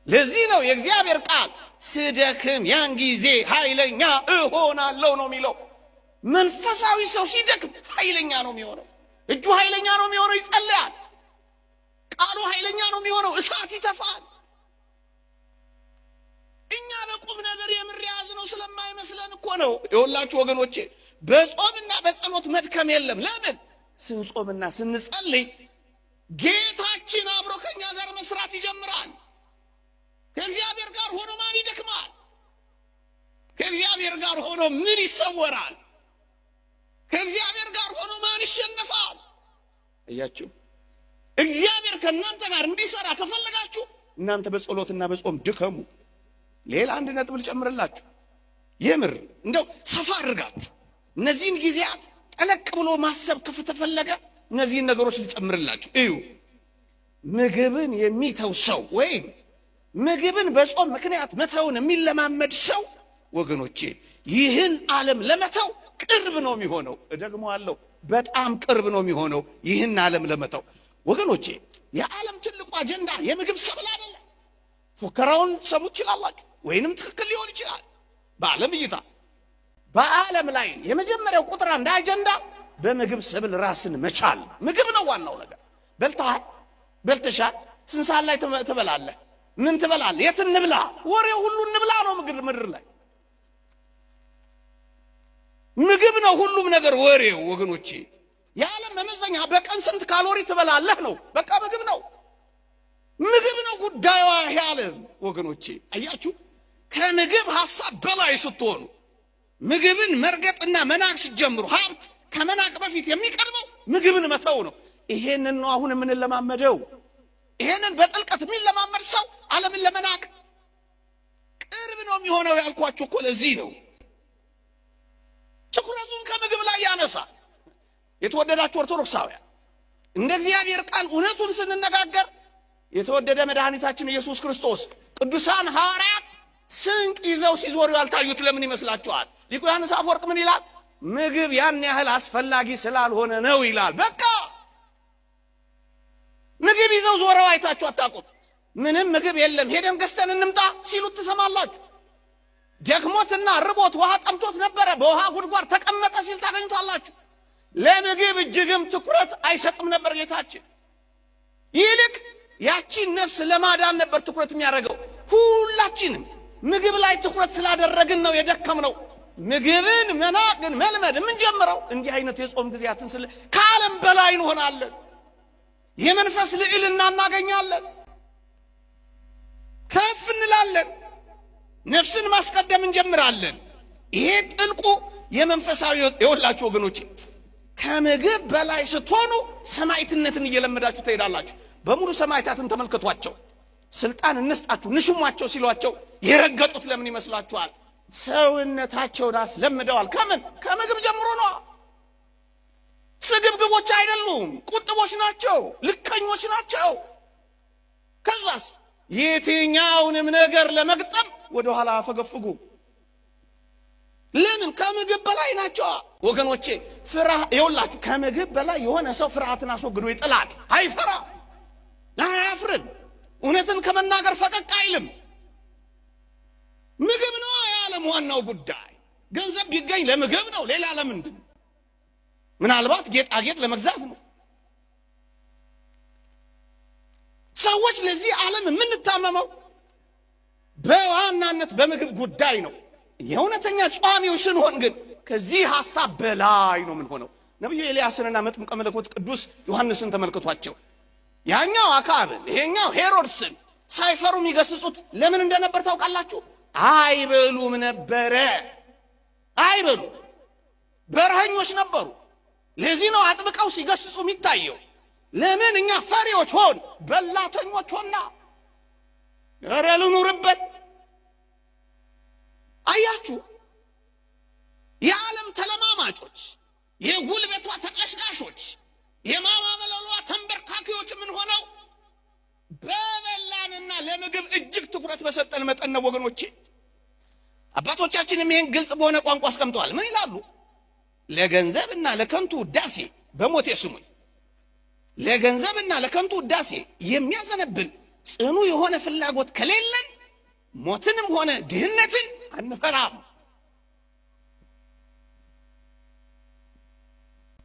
ለዚህ ነው የእግዚአብሔር ቃል ስደክም ያን ጊዜ ኃይለኛ እሆናለሁ ነው የሚለው። መንፈሳዊ ሰው ሲደክም ኃይለኛ ነው የሚሆነው። እጁ ኃይለኛ ነው የሚሆነው፣ ይጸልያል። ቃሉ ኃይለኛ ነው የሚሆነው፣ እሳት ይተፋል። እኛ በቁም ነገር የምር ያዝነው ስለማይመስለን እኮ ነው። ይኸውላችሁ ወገኖቼ በጾምና በጸሎት መድከም የለም። ለምን? ስንጾምና ስንጸልይ ጌታችን አብሮ ከኛ ጋር መስራት ይጀምራል። ከእግዚአብሔር ጋር ሆኖ ማን ይደክማል? ከእግዚአብሔር ጋር ሆኖ ምን ይሰወራል? ከእግዚአብሔር ጋር ሆኖ ማን ይሸነፋል? እያችሁ እግዚአብሔር ከእናንተ ጋር እንዲሰራ ከፈለጋችሁ እናንተ በጸሎትና በጾም ድከሙ። ሌላ አንድ ነጥብ ልጨምርላችሁ። የምር እንደው ሰፋ አድርጋችሁ እነዚህን ጊዜያት ጠለቅ ብሎ ማሰብ ከተፈለገ እነዚህን ነገሮች ልጨምርላችሁ። እዩ፣ ምግብን የሚተው ሰው ወይም ምግብን በጾም ምክንያት መተውን የሚለማመድ ሰው ወገኖቼ ይህን ዓለም ለመተው ቅርብ ነው የሚሆነው። እደግመዋለሁ፣ በጣም ቅርብ ነው የሚሆነው ይህን ዓለም ለመተው። ወገኖቼ የዓለም ትልቁ አጀንዳ የምግብ ሰብል አይደለም። ፉከራውን ሰሙ ይችላላችሁ፣ ወይንም ትክክል ሊሆን ይችላል። በዓለም እይታ በዓለም ላይ የመጀመሪያው ቁጥር 1 አጀንዳ በምግብ ሰብል ራስን መቻል። ምግብ ነው ዋናው ነገር። በልተሃል፣ በልተሻል። ስንት ሰዓት ላይ ትበላለህ? ምን ትበላለህ? የት እንብላ? ወሬው ሁሉ እንብላ ነው ምድር ላይ ምግብ ነው ሁሉም ነገር ወሬው። ወገኖቼ የዓለም መመዘኛ በቀን ስንት ካሎሪ ትበላለህ ነው። በቃ ምግብ ነው፣ ምግብ ነው ጉዳዩ ዓለም። ወገኖቼ አያችሁ፣ ከምግብ ሐሳብ በላይ ስትሆኑ ምግብን መርገጥና መናቅ ስትጀምሩ ሀብት ከመናቅ በፊት የሚቀድመው ምግብን መተው ነው። ይሄንን ነው አሁን የምንለማመደው። ይሄንን በጥልቀት የሚለማመድ ሰው ዓለምን ለመናቅ ቅርብ ነው የሚሆነው ያልኳችሁ እኮ ለዚህ ነው። ትኩረቱን ከምግብ ላይ ያነሳል። የተወደዳችሁ ኦርቶዶክሳውያን እንደ እግዚአብሔር ቃል እውነቱን ስንነጋገር የተወደደ መድኃኒታችን ኢየሱስ ክርስቶስ ቅዱሳን ሐዋርያት ስንቅ ይዘው ሲዞሩ ያልታዩት ለምን ይመስላችኋል? ሊቁ ዮሐንስ አፈወርቅ ምን ይላል? ምግብ ያን ያህል አስፈላጊ ስላልሆነ ነው ይላል። በቃ ምግብ ይዘው ዞረው አይታችሁ አታውቁት። ምንም ምግብ የለም ሄደን ገዝተን እንምጣ ሲሉት ትሰማላችሁ። ደክሞትና ርቦት ውሃ ጠምቶት ነበረ፣ በውሃ ጉድጓድ ተቀመጠ ሲል ታገኙታላችሁ። ለምግብ እጅግም ትኩረት አይሰጥም ነበር ጌታችን። ይልቅ ያቺን ነፍስ ለማዳን ነበር ትኩረት የሚያደርገው። ሁላችንም ምግብ ላይ ትኩረት ስላደረግን ነው የደከምነው። ምግብን መናቅን መልመድ የምንጀምረው እንዲህ አይነት የጾም ጊዜያትን ስለ ከዓለም በላይ እንሆናለን። የመንፈስ ልዕልና እናገኛለን፣ ከፍ እንላለን፣ ነፍስን ማስቀደም እንጀምራለን። ይሄ ጥልቁ የመንፈሳዊ የወላችሁ ወገኖቼ፣ ከምግብ በላይ ስትሆኑ ሰማዕትነትን እየለመዳችሁ ትሄዳላችሁ። በሙሉ ሰማዕታትን ተመልከቷቸው። ስልጣን እንስጣችሁ ንሹሟቸው ሲሏቸው የረገጡት ለምን ይመስላችኋል? ሰውነታቸውን አስለምደዋል። ከምን? ከምግብ ጀምሮ ነው። ስግብግቦች አይደሉም፣ ቁጥቦች ናቸው፣ ልከኞች ናቸው። ከዛስ የትኛውንም ነገር ለመግጠም ወደ ኋላ አፈገፍጉ። ለምን? ከምግብ በላይ ናቸው ወገኖቼ። ይኸውላችሁ ከምግብ በላይ የሆነ ሰው ፍርሃትን አስወግዶ ይጥላል። አይፈራ፣ አያፍርም፣ እውነትን ከመናገር ፈቀቅ አይልም። ምግብ ነው የዓለም ዋናው ጉዳይ። ገንዘብ ቢገኝ ለምግብ ነው፣ ሌላ ለምንድን? ምናልባት ጌጣጌጥ ለመግዛት ነው። ሰዎች ለዚህ ዓለም የምንታመመው በዋናነት በምግብ ጉዳይ ነው። የእውነተኛ ጿሚዎች ስንሆን ግን ከዚህ ሐሳብ በላይ ነው ምን ሆነው። ነብዩ ኤልያስንና መጥምቀ መለኮት ቅዱስ ዮሐንስን ተመልከቷቸው። ያኛው አክዓብን ይሄኛው ሄሮድስን ሳይፈሩ የሚገስጹት ለምን እንደነበር ታውቃላችሁ? አይበሉም ነበረ። አይበሉ በረሃኞች ነበሩ። ለዚህ ነው አጥብቀው ሲገስጹ የሚታየው። ለምን እኛ ፈሪዎች ሆን በላተኞች ሆና ኧረ ልኑርበት። አያችሁ የዓለም ተለማማጮች፣ የጉልበቷ ተቀሽዳሾች፣ የማማመለሏ ተንበርካኪዎች ምን ሆነው በበላንና ለምግብ እጅግ ትኩረት በሰጠን መጠን ነው ወገኖቼ። አባቶቻችንም ይሄን ግልጽ በሆነ ቋንቋ አስቀምጠዋል። ምን ይላሉ? ለገንዘብና ለከንቱ ውዳሴ በሞቴ ስሙኝ፣ ለገንዘብና ለከንቱ ውዳሴ የሚያዘነብል ጽኑ የሆነ ፍላጎት ከሌለን ሞትንም ሆነ ድህነትን አንፈራም።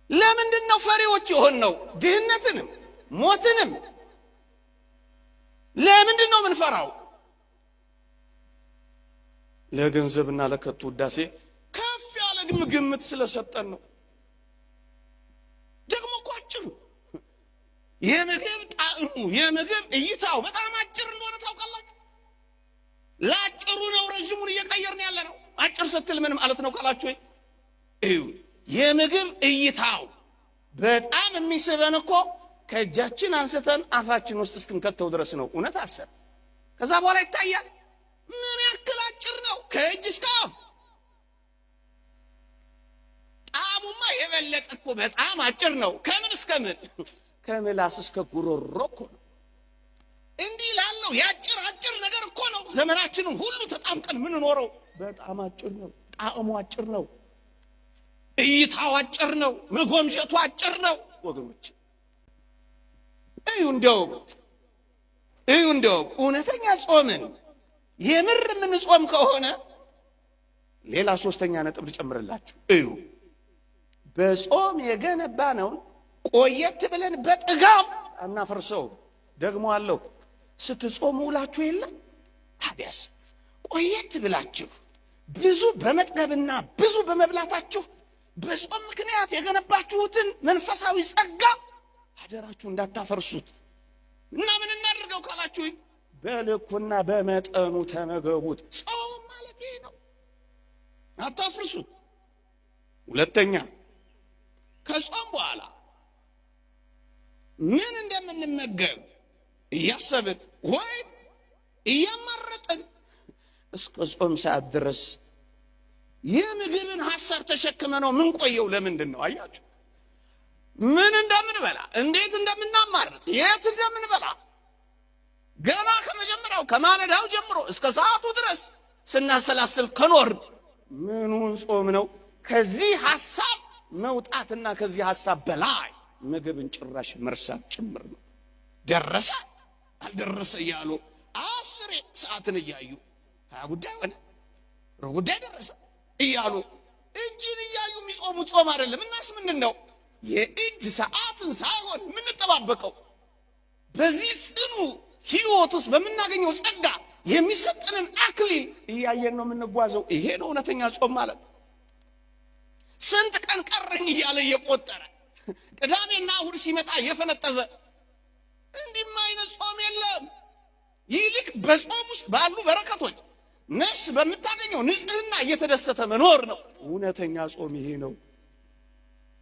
ለምንድን ነው ፈሪዎች የሆነው? ድህነትንም ሞትንም ለምንድን ነው ምንፈራው? ለገንዘብና ለከንቱ ውዳሴ ከፍ ያለ ግምት ስለሰጠን ነው። ደግሞ እኮ አጭሩ የምግብ ጣዕሙ የምግብ እይታው በጣም አጭር እንደሆነ ታውቃላችሁ። ለአጭሩ ነው ረጅሙን እየቀየርን ያለ ነው። አጭር ስትል ምን ማለት ነው ካላችሁ እዩ የምግብ እይታው በጣም የሚስበን እኮ ከእጃችን አንስተን አፋችን ውስጥ እስክንከተው ድረስ ነው። እውነት አሰብ ከዛ በኋላ ይታያል ምን ያክል አጭር ነው ከእጅ እስከ አፍ። ጣዕሙማ የበለጠ እኮ በጣም አጭር ነው። ከምን እስከ ምን? ከምላስ እስከ ጉሮሮ እኮ ነው። እንዲህ ላለው ያጭር አጭር ነገር እኮ ነው ዘመናችንን ሁሉ ተጣምቀን ምን ኖረው። በጣም አጭር ነው። ጣዕሙ አጭር ነው። እይታው አጭር ነው። መጎምጀቱ አጭር ነው ወገኖች። እዩ እንደው እውነተኛ ጾምን የምር ምን ጾም ከሆነ ሌላ ሶስተኛ ነጥብ ልጨምርላችሁ። እዩ በጾም የገነባ ነው ቆየት ብለን በጥጋብ አናፈርሰው። ደግሞ አለው ስትጾሙ ውላችሁ የለም ታዲያስ ቆየት ብላችሁ ብዙ በመጥገብና ብዙ በመብላታችሁ በጾም ምክንያት የገነባችሁትን መንፈሳዊ ጸጋ አደራችሁ እንዳታፈርሱት። እና ምን እናድርገው ካላችሁ በልኩና በመጠኑ ተመገቡት። ጾም ማለት ይሄ ነው። አታፍርሱት። ሁለተኛ ከጾም በኋላ ምን እንደምንመገብ እያሰብን ወይም እያመረጥን እስከ ጾም ሰዓት ድረስ የምግብን ሐሳብ ተሸክመ ነው ምን ቆየው። ለምንድን ነው አያችሁ? ምን እንደምንበላ፣ እንዴት እንደምናማርጥ፣ የት እንደምንበላ ገና ከመጀመሪያው ከማለዳው ጀምሮ እስከ ሰዓቱ ድረስ ስናሰላስል ከኖር ምኑን ጾም ነው? ከዚህ ሐሳብ መውጣትና ከዚህ ሐሳብ በላይ ምግብን ጭራሽ መርሳት ጭምር ነው። ደረሰ አልደረሰ እያሉ 10 ሰዓትን እያዩ 20 ጉዳይ ሆነ ሩብ ጉዳይ ደረሰ እያሉ እጅን እያዩ የሚጾሙት ጾም አይደለም። እናስ ምንድን ነው? የእጅ ሰዓትን ሳይሆን የምንጠባበቀው በዚህ ጽኑ ሕይወት ውስጥ በምናገኘው ጸጋ የሚሰጠንን አክሊል እያየን ነው የምንጓዘው። ይሄ ነው እውነተኛ ጾም ማለት። ስንት ቀን ቀረኝ እያለ እየቆጠረ ቅዳሜና እሑድ ሲመጣ እየፈነጠዘ እንዲህም አይነት ጾም የለም። ይልቅ በጾም ውስጥ ባሉ በረከቶች ነፍስ በምታገኘው ንጽህና እየተደሰተ መኖር ነው እውነተኛ ጾም። ይሄ ነው።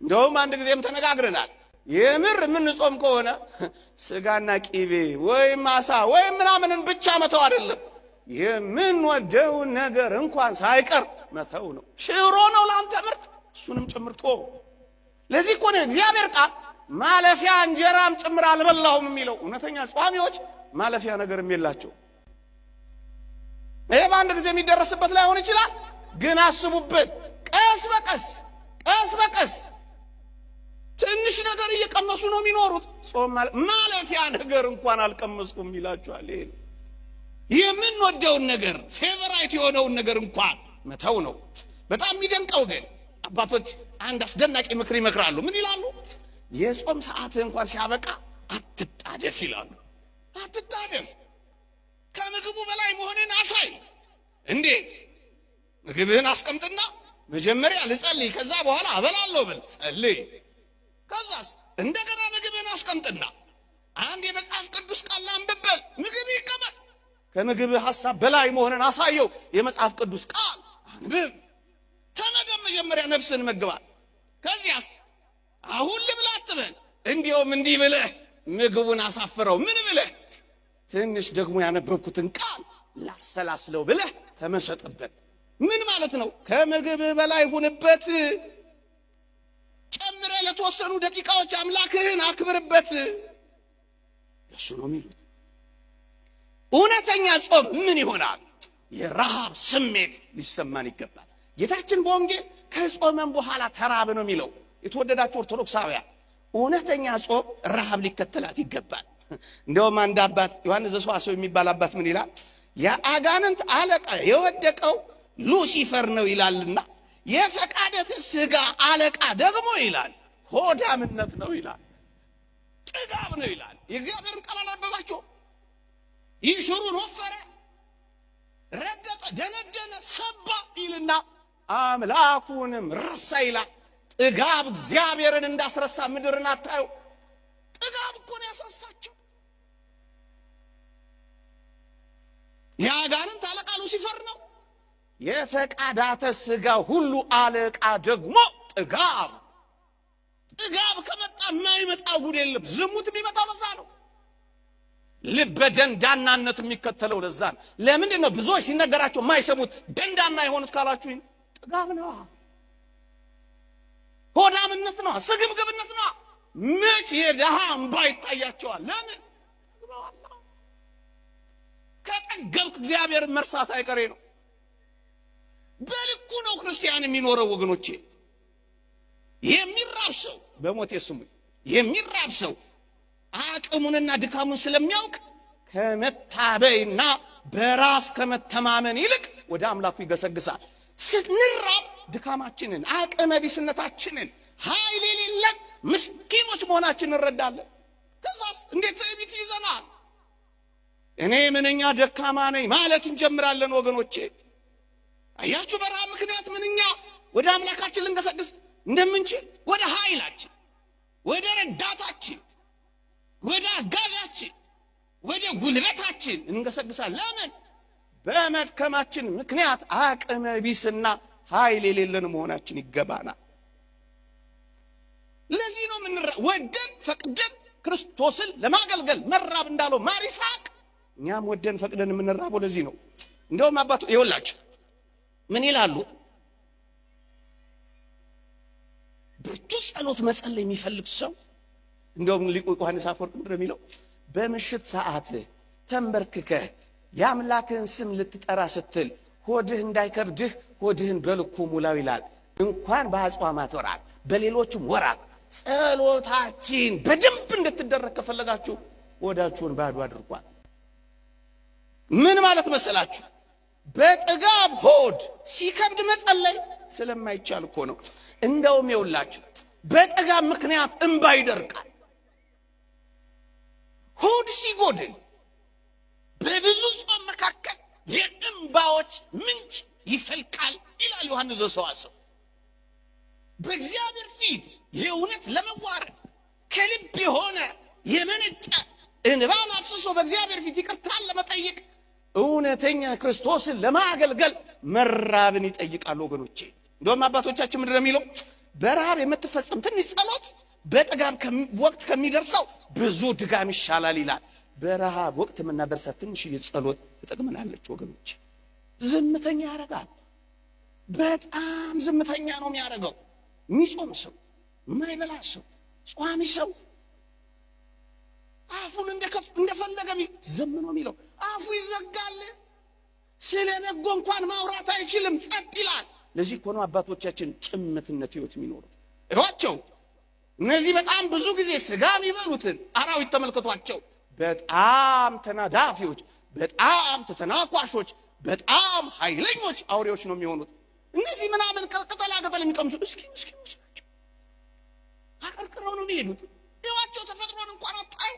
እንደውም አንድ ጊዜም ተነጋግረናል። የምር የምንጾም ከሆነ ስጋና ቂቤ ወይም አሳ ወይም ምናምንን ብቻ መተው አይደለም፣ የምንወደውን ነገር እንኳን ሳይቀር መተው ነው። ሽሮ ነው ለአንተ ምርጥ፣ እሱንም ጭምርቶ። ለዚህ እኮ ነው እግዚአብሔር ቃል ማለፊያ እንጀራም ጭምር አልበላሁም የሚለው። እውነተኛ ጿሚዎች ማለፊያ ነገርም የላቸው። ይሄ በአንድ ጊዜ የሚደረስበት ላይሆን ይችላል፣ ግን አስቡበት። ቀስ በቀስ ትንሽ ነገር እየቀመሱ ነው የሚኖሩት። ጾም ማለፊያ ነገር እንኳን አልቀመስኩም ይላችኋል። ይሄ የምንወደውን ነገር ፌቨራይት የሆነውን ነገር እንኳን መተው ነው። በጣም የሚደንቀው ግን አባቶች አንድ አስደናቂ ምክር ይመክራሉ። ምን ይላሉ? የጾም ሰዓት እንኳን ሲያበቃ አትጣደፍ ይላሉ። አትጣደፍ፣ ከምግቡ በላይ መሆንን አሳይ። እንዴት? ምግብህን አስቀምጥና መጀመሪያ ልጸልይ፣ ከዛ በኋላ አበላለሁ ብል ጸልይ። ከዛስ እንደገና ምግብህን አስቀምጥና አንድ የመጽሐፍ ቅዱስ ቃል አንብበል፣ ምግብ ይቀመጥ። ከምግብህ ሐሳብ በላይ መሆንን አሳየው። የመጽሐፍ ቅዱስ ቃል አንብብ፣ ተመገብ። መጀመሪያ ነፍስን መግባል። ከዚያስ አሁን ልብላ አትበል፣ እንዲያውም እንዲህ ብለህ ምግቡን አሳፍረው። ምን ብለህ? ትንሽ ደግሞ ያነበብኩትን ቃል ላሰላስለው ብለህ ተመሰጥበት። ምን ማለት ነው? ከምግብህ በላይ ሁንበት። ጨምረህ ለተወሰኑ ደቂቃዎች አምላክህን አክብርበት። እሱ ነው የሚሉት። እውነተኛ ጾም ምን ይሆናል? የረሃብ ስሜት ሊሰማን ይገባል። ጌታችን በወንጌል ከጾመን በኋላ ተራበ ነው የሚለው። የተወደዳችሁ ኦርቶዶክሳውያን፣ እውነተኛ ጾም ረሃብ ሊከተላት ይገባል። እንደውም አንድ አባት ዮሐንስ ዘሰዋስው የሚባል አባት ምን ይላል? የአጋንንት አለቃ የወደቀው ሉሲፈር ነው ይላልና የፈቃደ ሥጋ አለቃ ደግሞ ይላል ሆዳምነት ነው ይላል፣ ጥጋብ ነው ይላል። የእግዚአብሔርን ቃል አላነበባችሁም? ይሽሩን ወፈረ፣ ረገጠ፣ ደነደነ፣ ሰባ ይልና አምላኩንም ረሳ ይላል። ጥጋብ እግዚአብሔርን እንዳስረሳ ምድርን አታዩ? ጥጋብ እኮ ነው ያስረሳቸው። የአጋንንት አለቃ ሉሲፈር ነው። የፈቃዳተ ሥጋ ሁሉ አለቃ ደግሞ ጥጋብ። ጥጋብ ከመጣ የማይመጣ ጉድ የለም። ዝሙት የሚመጣው ለዛ ነው። ልበ ደንዳናነት የሚከተለው ለዛ ነው። ለምንድን ነው ብዙዎች ሲነገራቸው የማይሰሙት ደንዳና የሆኑት ካላችሁ? ጥጋብ ነው፣ ሆዳምነት ነው፣ ስግብግብነት ነው። መች የድሃ እምባ ይታያቸዋል? ለምን? ከጠገብክ እግዚአብሔርን መርሳት አይቀሬ ነው። በልኩ ነው ክርስቲያን የሚኖረው ወገኖቼ። የሚራብ ሰው በሞቴ ስሙ፣ የሚራብ ሰው አቅሙንና ድካሙን ስለሚያውቅ ከመታበይና በራስ ከመተማመን ይልቅ ወደ አምላኩ ይገሰግሳል። ስንራብ ድካማችንን፣ አቅመ ቢስነታችንን፣ ኃይል የሌለን ምስኪኖች መሆናችንን እንረዳለን። ከዛስ እንዴት ትዕቢት ይዘናል? እኔ ምንኛ ደካማ ነኝ ማለት እንጀምራለን ወገኖቼ። አያችሁ፣ በረሃብ ምክንያት ምንኛ ወደ አምላካችን ልንገሰግስ እንደምንችል፣ ወደ ኃይላችን፣ ወደ ረዳታችን፣ ወደ አጋዣችን፣ ወደ ጉልበታችን እንገሰግሳል። ለምን? በመድከማችን ምክንያት አቅመ ቢስና ኃይል የሌለን መሆናችን ይገባናል። ለዚህ ነው ወደን ፈቅደን ክርስቶስን ለማገልገል መራብ እንዳለው ማር ይስሐቅ፣ እኛም ወደን ፈቅደን የምንራበው ለዚህ ነው። እንደውም አባቱ ይወላችሁ ምን ይላሉ? ብርቱ ጸሎት መጸለይ የሚፈልግ ሰው እንደውም ሊቁ ዮሐንስ አፈወርቅ ምንድን ነው የሚለው? በምሽት ሰዓት ተንበርክከህ የአምላክህን ስም ልትጠራ ስትል ሆድህ እንዳይከብድህ ሆድህን በልኩ ሙላው ይላል። እንኳን በአጽዋማት ወራት በሌሎችም ወራት ጸሎታችን በደንብ እንድትደረግ ከፈለጋችሁ ሆዳችሁን ባዶ አድርጓል። ምን ማለት መሰላችሁ? በጥጋብ ሆድ ሲከብድ መጸለይ ስለማይቻል እኮ ነው። እንደውም ይውላችሁ በጥጋብ ምክንያት እንባ ይደርቃል። ሆድ ሲጎድል በብዙ ጾም መካከል የእንባዎች ምንጭ ይፈልቃል ይላል ዮሐንስ ዘሰዋስው። በእግዚአብሔር ፊት የእውነት ለመዋረድ ከልብ የሆነ የመነጨ እንባን አፍስሶ በእግዚአብሔር ፊት ይቅርታን ለመጠየቅ እውነተኛ ክርስቶስን ለማገልገል መራብን ይጠይቃሉ ወገኖቼ። እንደውም አባቶቻችን ምንድን ነው የሚለው? በረሃብ የምትፈጸም ትንሽ ጸሎት በጥጋብ ወቅት ከሚደርሰው ብዙ ድጋም ይሻላል ይላል። በረሃብ ወቅት የምናደርሳት ትንሽ ጸሎት ትጠቅመናለች ወገኖቼ። ዝምተኛ ያደርጋል። በጣም ዝምተኛ ነው የሚያደርገው። የሚጾም ሰው፣ የማይበላ ሰው፣ ጿሚ ሰው አፉን እንደፈለገ ዝም ነው የሚለው። አፉ ይዘጋል። ስለ በጎ እንኳን ማውራት አይችልም፣ ጸጥ ይላል። ለዚህ እኮ ነው አባቶቻችን ጭምትነት ህይወት የሚኖሩት። እዋቸው እነዚህ በጣም ብዙ ጊዜ ስጋ የሚበሉትን አራዊት ተመልከቷቸው። በጣም ተናዳፊዎች፣ በጣም ተተናኳሾች፣ በጣም ኃይለኞች አውሬዎች ነው የሚሆኑት። እነዚህ ምናምን ቅጠላ ቅጠል የሚቀምሱ ምስኪኖች ናቸው። የሚሄዱት? ይዋቸው ተፈጥሮን እንኳን አጣይ።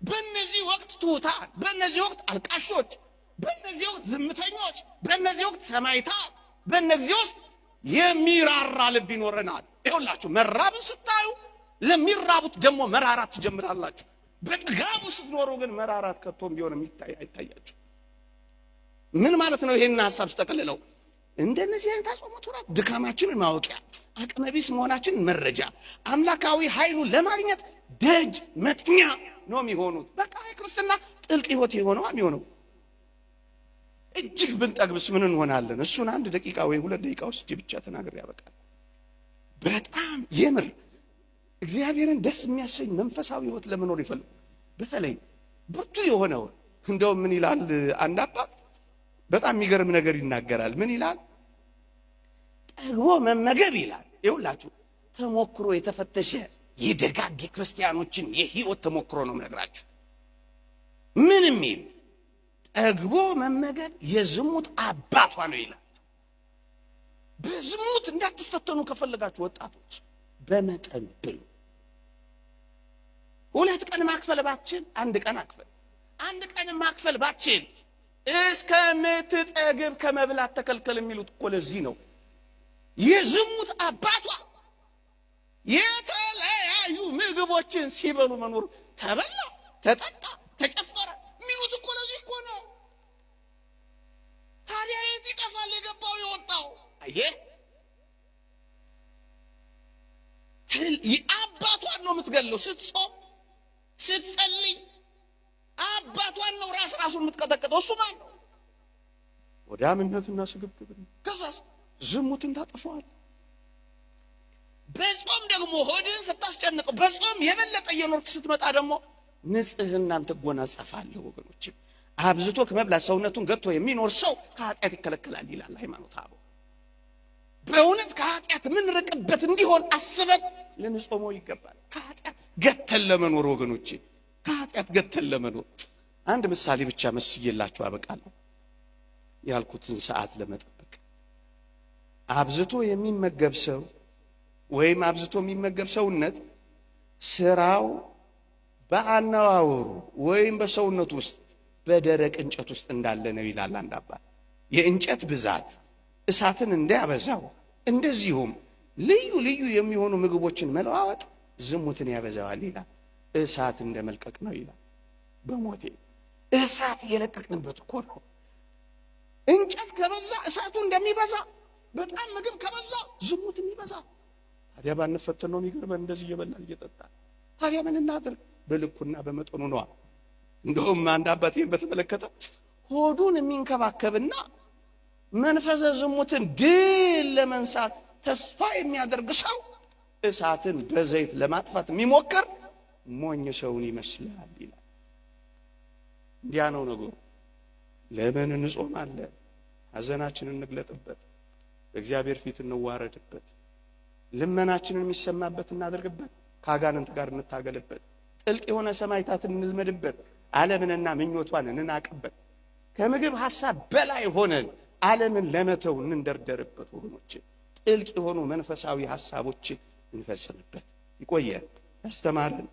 በእነዚህ ወቅት ትሑታን፣ በእነዚህ ወቅት አልቃሾች፣ በእነዚህ ወቅት ዝምተኞች፣ በእነዚህ ወቅት ሰማዕታት፣ በእነዚህ ውስጥ የሚራራ ልብ ይኖረናል። ይኸውላችሁ መራብን ስታዩ ለሚራቡት ደግሞ መራራት ትጀምራላችሁ። በጥጋቡ ስትኖሩ ግን መራራት ከቶም ቢሆን አይታያችሁ። ምን ማለት ነው? ይሄን ሐሳብ ተጠቅልለው እንደነዚህ አይነት አጽዋማት ወራት ድካማችንን ማወቂያ፣ አቅመ ቢስ መሆናችንን መረጃ፣ አምላካዊ ኃይሉን ለማግኘት ደጅ መጥኛ ነው የሚሆኑት። በቃ የክርስትና ጥልቅ ሕይወት የሚሆነው እጅግ ብንጠግብስ ምን እንሆናለን? እሱን 1 ደቂቃ ወይ 2 ደቂቃ ውስጥ ብቻ ተናግሬ ያበቃል። በጣም የምር እግዚአብሔርን ደስ የሚያሰኝ መንፈሳዊ ሕይወት ለመኖር ይፈልጉ። በተለይ ብርቱ የሆነው እንደው ምን ይላል አንድ አባት በጣም የሚገርም ነገር ይናገራል። ምን ይላል? ጠግቦ መመገብ ይላል። ይኸውላችሁ ተሞክሮ የተፈተሸ የደጋግ ክርስቲያኖችን የሕይወት ተሞክሮ ነው የምነግራችሁ። ምን የሚል ጠግቦ መመገብ የዝሙት አባቷ ነው ይላል። በዝሙት እንዳትፈተኑ ከፈለጋችሁ ወጣቶች በመጠን ብሉ። 2 ቀን ማክፈል ባችን 1 ቀን አክፈል። 1 ቀን ማክፈል ባችን እስከምትጠግብ ከመብላት ተከልከል የሚሉት እኮ ለዚህ ነው። የዝሙት አባቷ የተለያዩ ምግቦችን ሲበሉ መኖር፣ ተበላ፣ ተጠጣ፣ ተጨፈረ የሚሉት እኮ ለዚህ እኮ ነው። ታዲያ የት ይጠፋል የገባው የወጣው? አየህ አባቷን ነው የምትገለው። ስትጾም ስትጸልይ አባቷን ነው ራሱን የምትቀጠቅጠው። እሱ ማን ነው? ወዳምነትና ስግብግብነት። ከዛስ ዝሙትን ታጠፋዋል። በጾም ደግሞ ሆድን ስታስጨንቀው፣ በጾም የበለጠ እየኖርክ ስትመጣ ደግሞ ንጽህናን ትጎናጸፋለህ። ወገኖች አብዝቶ ከመብላት ሰውነቱን ገጥቶ የሚኖር ሰው ከኃጢአት ይከለከላል ይላል ሃይማኖተ አበው። በእውነት ከኃጢአት ምን ርቅበት እንዲሆን አስበን ልንጾመው ይገባል። ከኃጢአት ገተን ለመኖር ወገኖቼ፣ ከኃጢአት ገተን ለመኖር አንድ ምሳሌ ብቻ መስዬላችሁ አበቃለሁ። ያልኩትን ሰዓት ለመጠበቅ አብዝቶ የሚመገብ ሰው ወይም አብዝቶ የሚመገብ ሰውነት ስራው በአነዋወሩ ወይም በሰውነቱ ውስጥ በደረቅ እንጨት ውስጥ እንዳለ ነው ይላል አንድ አባት። የእንጨት ብዛት እሳትን እንዳያበዛው እንደዚሁም ልዩ ልዩ የሚሆኑ ምግቦችን መለዋወጥ ዝሙትን ያበዛዋል ይላል። እሳት እንደመልቀቅ ነው ይላል። በሞቴ እሳት እየለቀቅንበት እኮ ነው። እንጨት ከበዛ እሳቱ እንደሚበዛ በጣም ምግብ ከበዛ ዝሙት የሚበዛ። ታዲያ ባንፈተን ነው የሚገርመን። እንደዚህ እየበላን እየጠጣን ታዲያ ምን እናድርግ? በልኩና በመጠኑ ነዋ። እንደውም አንድ አባቴን በተመለከተ ሆዱን የሚንከባከብና መንፈሰ ዝሙትን ድል ለመንሳት ተስፋ የሚያደርግ ሰው እሳትን በዘይት ለማጥፋት የሚሞክር ሞኝ ሰውን ይመስላል ይላል። እንዲያ ነው ነገሩ። ለምን እንጾማለን? ሐዘናችንን እንግለጥበት፣ በእግዚአብሔር ፊት እንዋረድበት፣ ልመናችንን የሚሰማበት እናደርግበት፣ ከአጋንንት ጋር እንታገልበት፣ ጥልቅ የሆነ ሰማዕታትን እንልመድበት፣ ዓለምንና ምኞቷን እንናቅበት፣ ከምግብ ሐሳብ በላይ ሆነን ዓለምን ለመተው እንንደርደርበት። ወገኖች ጥልቅ የሆኑ መንፈሳዊ ሐሳቦችን እንፈጽምበት። ይቆየን። ያስተማረን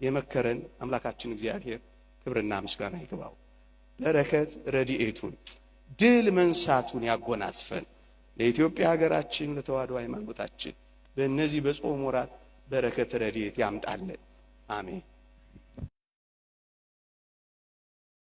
የመከረን አምላካችን እግዚአብሔር ክብርና ምስጋና ይግባው። በረከት ረድኤቱን ድል መንሳቱን ያጎናጽፈን። ለኢትዮጵያ ሀገራችን ለተዋሕዶ ሃይማኖታችን በእነዚህ በጾም ወራት በረከት ረድኤት ያምጣልን። አሜን።